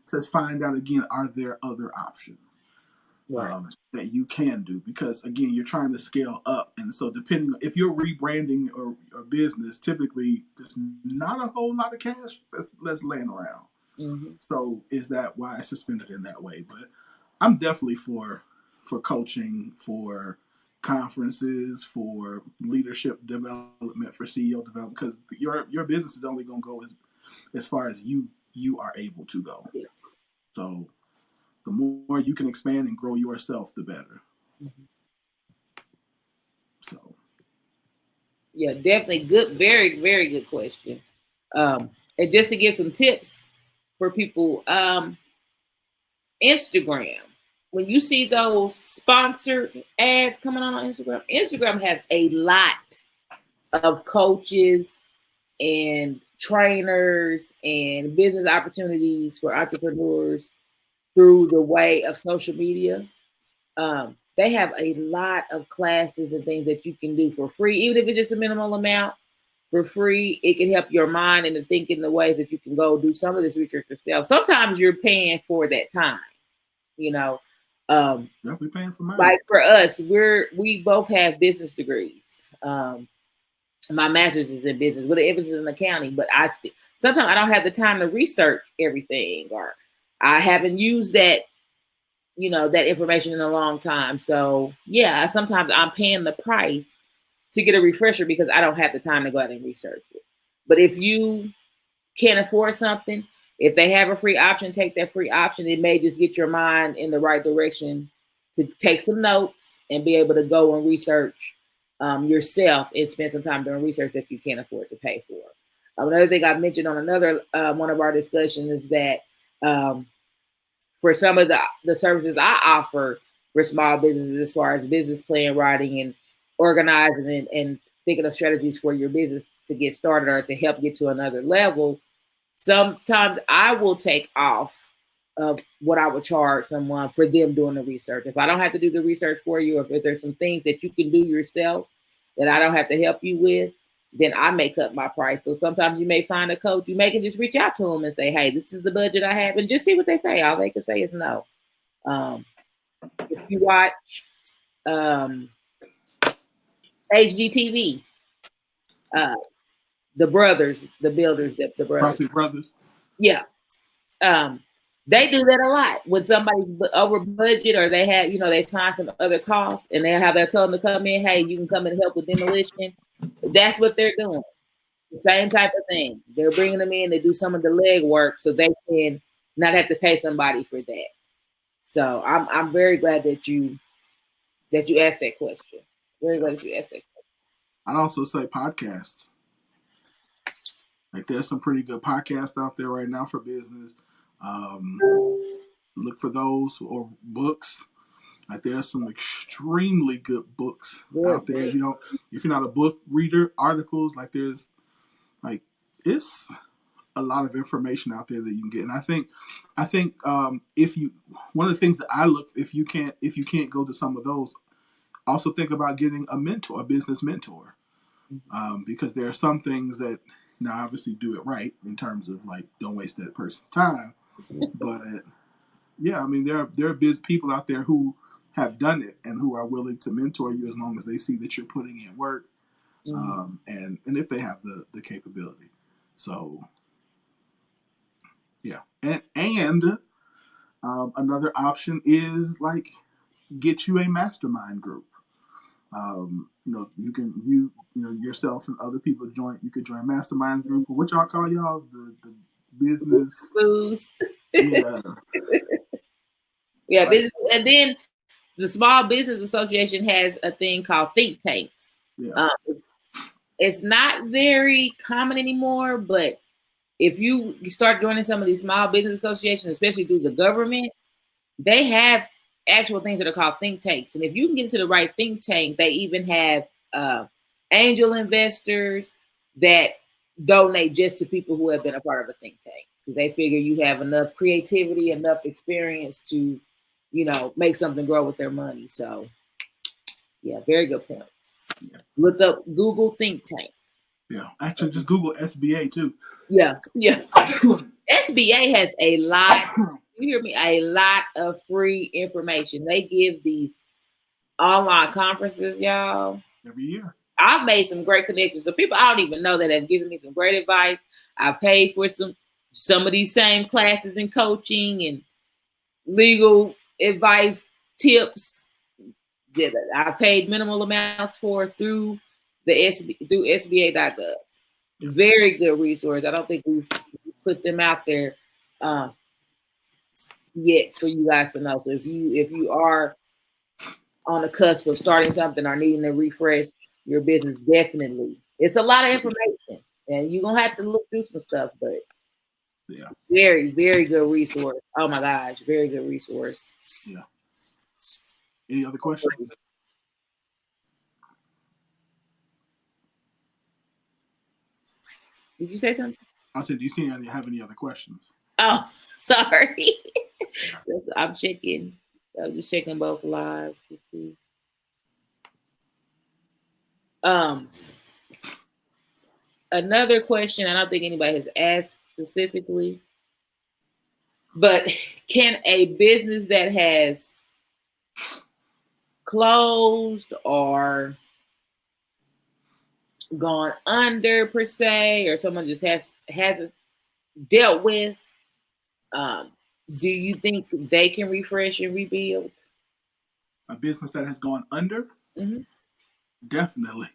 to find out again, are there other options that you can do? Because again, you're trying to scale up. And so depending on, if you're rebranding a business, typically there's not a whole lot of cash that's laying around. Mm-hmm. So is that why it's suspended in that way? But I'm definitely for coaching, for conferences, for leadership development, for CEO development, because your business is only going to go as far as you are able to go. Yeah. So the more you can expand and grow yourself, the better. Mm-hmm. So. Yeah, definitely good. Very, very good question. And just to give some tips for people, Instagram. When you see those sponsored ads coming on Instagram has a lot of coaches and trainers and business opportunities for entrepreneurs through the way of social media. They have a lot of classes and things that you can do for free, even if it's just a minimal amount for free. It can help your mind and to think in the ways that you can go do some of this research yourself. Sometimes you're paying for that time, We're paying for mine. Like for us, we both have business degrees. My master's is in business with an emphasis in accounting, but sometimes I don't have the time to research everything, or I haven't used that, that information in a long time. So yeah, sometimes I'm paying the price to get a refresher because I don't have the time to go out and research it. But if you can't afford something, if they have a free option, take that free option. It may just get your mind in the right direction to take some notes and be able to go and research yourself and spend some time doing research that you can't afford to pay for. Another thing I've mentioned on another one of our discussions is that for some of the services I offer for small businesses, as far as business plan writing and organizing and thinking of strategies for your business to get started or to help get to another level, sometimes I will take off of what I would charge someone for them doing the research. If I don't have to do the research for you, or if there's some things that you can do yourself that I don't have to help you with, then I may cut my price. So sometimes you may find a coach, you may can just reach out to them and say, hey, this is the budget I have, and just see what they say. All they can say is no. If you watch HGTV, the builders, the Profit Brothers. Yeah. They do that a lot when somebody's over budget, or they have, they find some other costs and they have that tell them to come in. Hey, you can come and help with demolition. That's what they're doing. The same type of thing. They're bringing them in to do some of the leg work so they can not have to pay somebody for that. So I'm very glad that you asked that question. Very glad that you asked that question. I'd also say podcasts. Like there's some pretty good podcasts out there right now for business. Look for those, or books. Like there's some extremely good books out there. If you're not a book reader, articles, like there's it's a lot of information out there that you can get. And I think if you, one of the things that I look, if you can't go to some of those, also think about getting a mentor, a business mentor, because there are some things that, now obviously do it right in terms of like don't waste that person's time, but yeah, I mean there are people out there who have done it and who are willing to mentor you as long as they see that you're putting in work, and if they have the capability. So yeah, and another option is like get you a mastermind group. You know yourself and other people join. You could join a mastermind group. What y'all call y'all the business Boost. Yeah. Yeah, business, and then the Small Business Association has a thing called think tanks. Yeah. It's not very common anymore, but if you start joining some of these small business associations, especially through the government, they have actual things that are called think tanks. And if you can get into the right think tank, they even have angel investors that donate just to people who have been a part of a think tank. So they figure you have enough creativity, enough experience to, make something grow with their money. So, yeah, very good point. Yeah. Look up Google think tank. Yeah, actually, just Google SBA too. Yeah. SBA has a lot. You hear me? A lot of free information. They give these online conferences, y'all. Every year. I've made some great connections. So people I don't even know that have given me some great advice. I paid for some of these same classes in coaching and legal advice tips that I paid minimal amounts for through SBA.gov. Very good resource. I don't think we've put them out there yet for you guys to know. So if you are on the cusp of starting something or needing to refresh your business, definitely. It's a lot of information and you're gonna have to look through some stuff, but yeah, very, very good resource. Oh my gosh, very good resource. Yeah. Any other questions? Did you say something? I said, do you have any other questions? Oh, sorry. I'm checking. I'm just checking both lives to see. Another question, I don't think anybody has asked specifically, but can a business that has closed or gone under per se, or someone just hasn't dealt with, do you think they can refresh and rebuild? A business that has gone under? Mm-hmm. Definitely.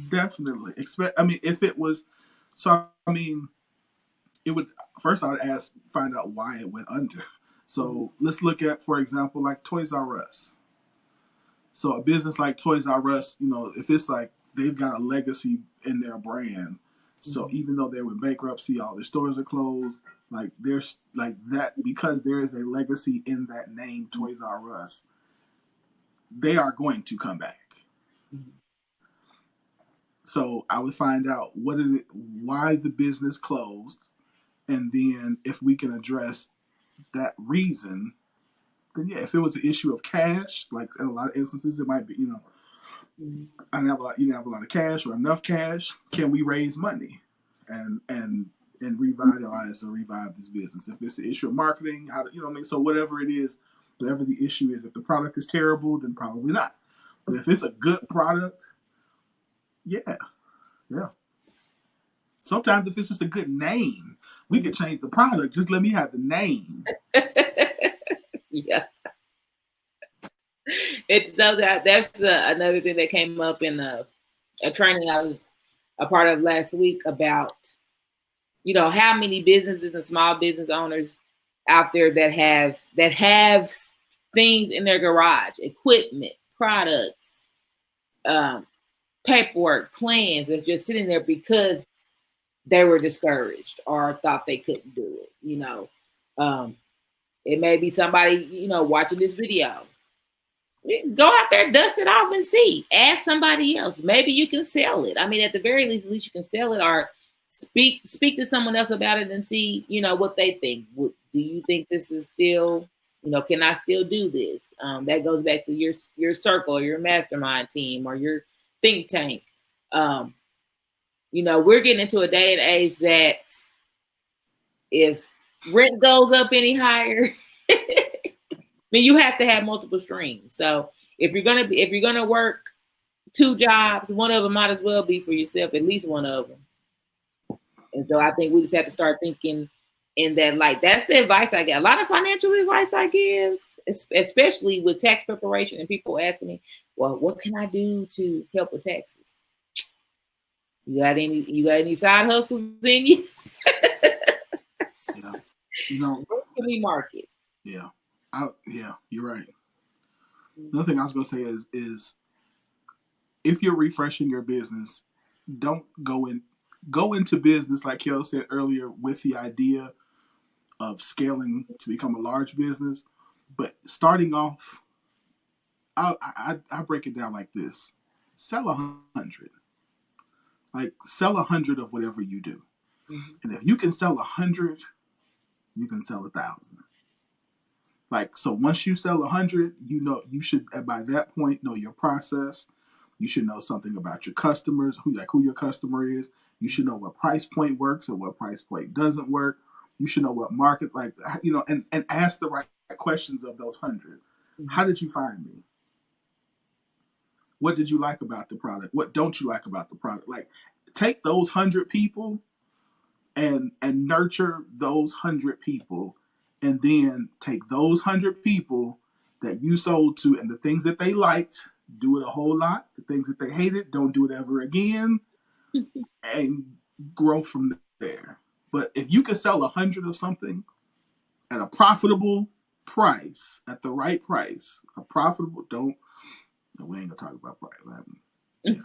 Definitely. If it was, it would, first I would find out why it went under. So let's look at, for example, like Toys R Us. So a business like Toys R Us, if it's like they've got a legacy in their brand, so even though they were in bankruptcy, all their stores are closed, like there's like that, because there is a legacy in that name, Toys R Us, they are going to come back. So I would find out why the business closed, and then if we can address that reason, then yeah, if it was an issue of cash, like in a lot of instances, it might be, I didn't have a lot of cash or enough cash. Can we raise money and revitalize or revive this business? If it's an issue of marketing, so whatever it is, whatever the issue is, if the product is terrible, then probably not. But if it's a good product, yeah. Sometimes if it's just a good name, we could change the product. Just let me have the name. Yeah. That's another thing that came up in a training I was a part of last week about, how many businesses and small business owners out there that have things in their garage, equipment, products, paperwork, plans that's just sitting there because they were discouraged or thought they couldn't do it. It may be somebody, watching this video. Go out there, dust it off and see. Ask somebody else. Maybe you can sell it. At the very least, at least you can sell it, or speak to someone else about it and see, what they think. Do you think this is still, can I still do this? That goes back to your circle, your mastermind team, or your think tank. We're getting into a day and age that if rent goes up any higher, mean, you have to have multiple streams. So if you're gonna work 2 jobs, one of them might as well be for yourself, at least one of them. And so I think we just have to start thinking in that light. That's the advice I get. A lot of financial advice I give, especially with tax preparation, and people asking me, well, what can I do to help with taxes? You got any side hustles in you? Yeah. You know, Can we market? yeah. Yeah, you're right. Another thing I was gonna say is if you're refreshing your business, don't go into business, like Kel said earlier, with the idea of scaling to become a large business. But starting off, I break it down like this: sell 100, like sell 100 of whatever you do, and if you can sell 100, you can sell 1,000. Like, so once you sell 100, you should by that point know your process. You should know something about your customers, who your customer is. You should know what price point works or what price point doesn't work. You should know what market, and ask the right questions of those 100. How did you find me? What did you like about the product? What don't you like about the product? Like, take those 100 people and nurture those 100 people, and then take those 100 people that you sold to and the things that they liked, do it a whole lot. The things that they hated, don't do it ever again, and grow from there. But if you can sell 100 of something at a profitable price, at the right price, we ain't gonna talk about price. Yeah.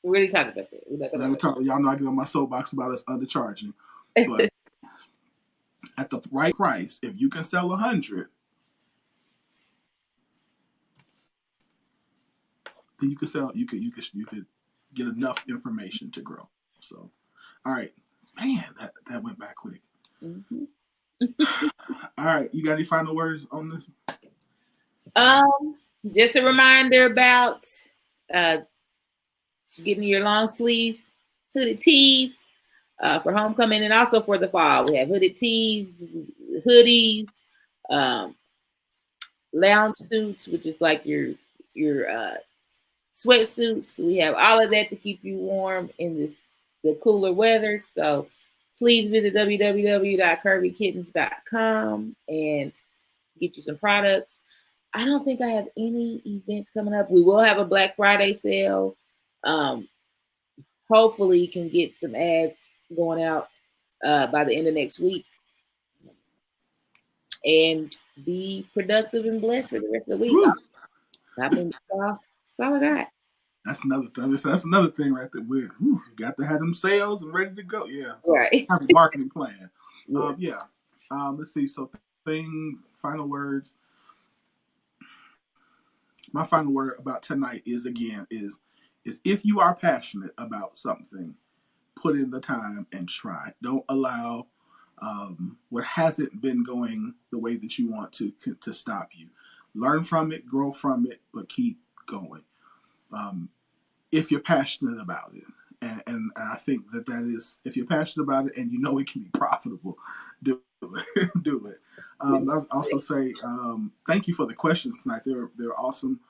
We're really talking about that. Y'all know I get on my soapbox about us undercharging, but at the right price, if you can sell 100, then you could get enough information to grow. So, all right, man, that went back quick. Mm-hmm. All right, you got any final words on this? Just a reminder about getting your long sleeve hooded tees for homecoming and also for the fall. We have hooded tees, hoodies, lounge suits, which is like your sweatsuits. We have all of that to keep you warm in the cooler weather. So please visit www.curvykittens.com and get you some products. I don't think I have any events coming up. We will have a Black Friday sale. Hopefully can get some ads going out by the end of next week. And be productive and blessed for the rest of the week. That's all I got. That's another thing. That's another thing right there. You got to have them sales and ready to go. Yeah. Right. Have a marketing plan. Yeah. Let's see. So final words. My final word about tonight is if you are passionate about something, put in the time and try. Don't allow what hasn't been going the way that you want to stop you. Learn from it, grow from it, but keep going. If you're passionate about it, and I think that is, if you're passionate about it and you know it can be profitable, do it. Do it. I'll also say thank you for the questions tonight. They're awesome.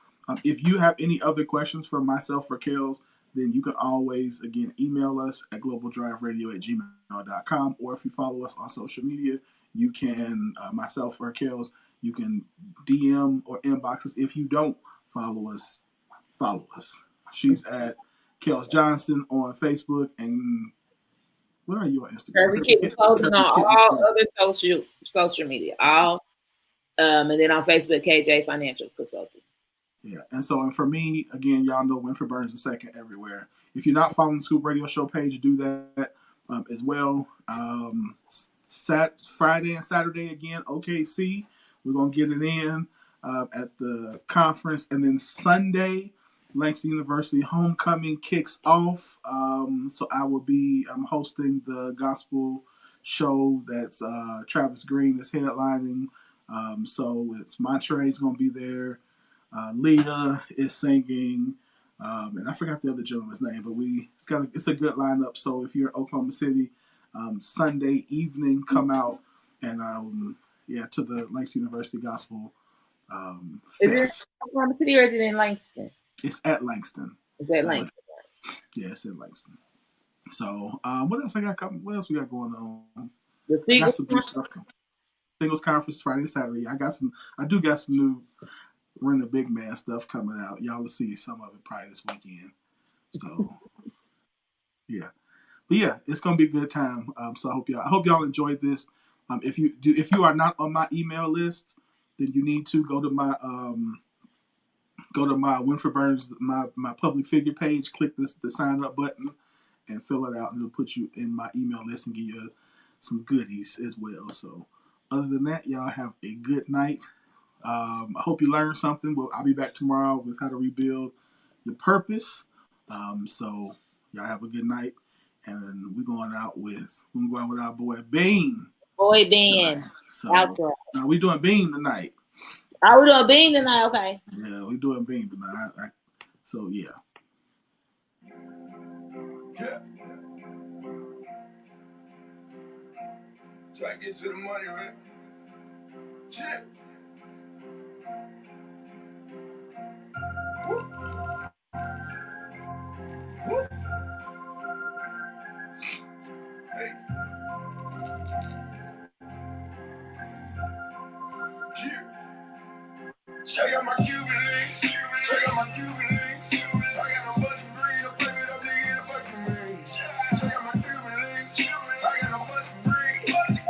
If you have any other questions for myself or Kels, then you can always, again, email us at globaldriveradio@gmail.com, or if you follow us on social media, you can, myself or Kels, you can DM or inbox us. If you don't follow us, follow us. She's at Kels Johnson on Facebook, and what are you on Instagram? Curvy Kittens posting on all other social media, and then on Facebook, KJ Financial Consulting. Yeah, and for me, again, y'all know Winfred Burns II everywhere. If you're not following the Scoop Radio Show page, do that as well. Friday and Saturday again, OKC. We're gonna get it in at the conference, and then Sunday, Langston University homecoming kicks off. So I'm hosting the gospel show that's Travis Green is headlining. So it's Monterey's gonna be there. Leah is singing, and I forgot the other gentleman's name, but it's a good lineup. So if you're in Oklahoma City, Sunday evening, come out and to the Langston University Gospel Is it in Fest. Oklahoma City or is it in Langston? It's at Langston. Is that Langston? Yeah, it's in Langston. So, what else I got? What else we got going on? The I got Singles. some new stuff. Singles conference Friday and Saturday. I do got some new Ren the Big Man stuff coming out. Y'all will see some of it probably this weekend. So, yeah. But yeah, it's gonna be a good time. So I hope y'all enjoyed this. If you are not on my email list, then you need to go to my Winfred Burns my public figure page. Click the sign up button and fill it out, and it'll put you in my email list and give you some goodies as well. So other than that, y'all have a good night. I hope you learned something. I'll be back tomorrow with how to rebuild your purpose. So y'all have a good night. And we're going out with our boy Bean. Boy Bean. So Outro. now we doing Bean tonight. Oh, we're doing Bean tonight. Okay. Yeah, we doing Bean tonight. So yeah. Yeah. Try to get to the money, right? Yeah. Woo. Woo. Hey. Yeah. Check out my Cuban links. Check out my Cuban links. I got a bunch of green. I'm playing up, nigga, in the fucking rings. Check out my Cuban links. I got a bunch of green.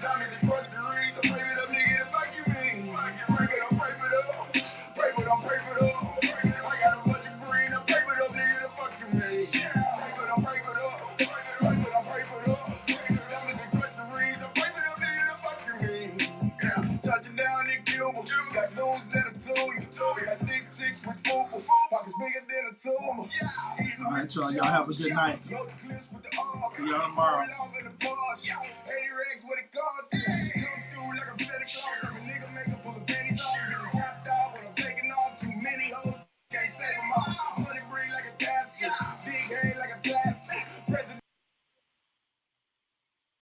Diamonds across the rings. I'm playing up, nigga, in the fucking rings. Break it up, break it up. Break it up, break it up. I got a bunch of green. I'm playing up, nigga, in the fucking rings. Break it up, break it up. Break it up, break it up. Diamonds across the rings. I'm playing up, nigga, in the fucking rings. Touching down in Cuba. Got news that I told you. Got thick six with fufu. Pockets bigger than a tumor. All right, y'all. Y'all have a good night. See y'all tomorrow. 80 rags with a gun.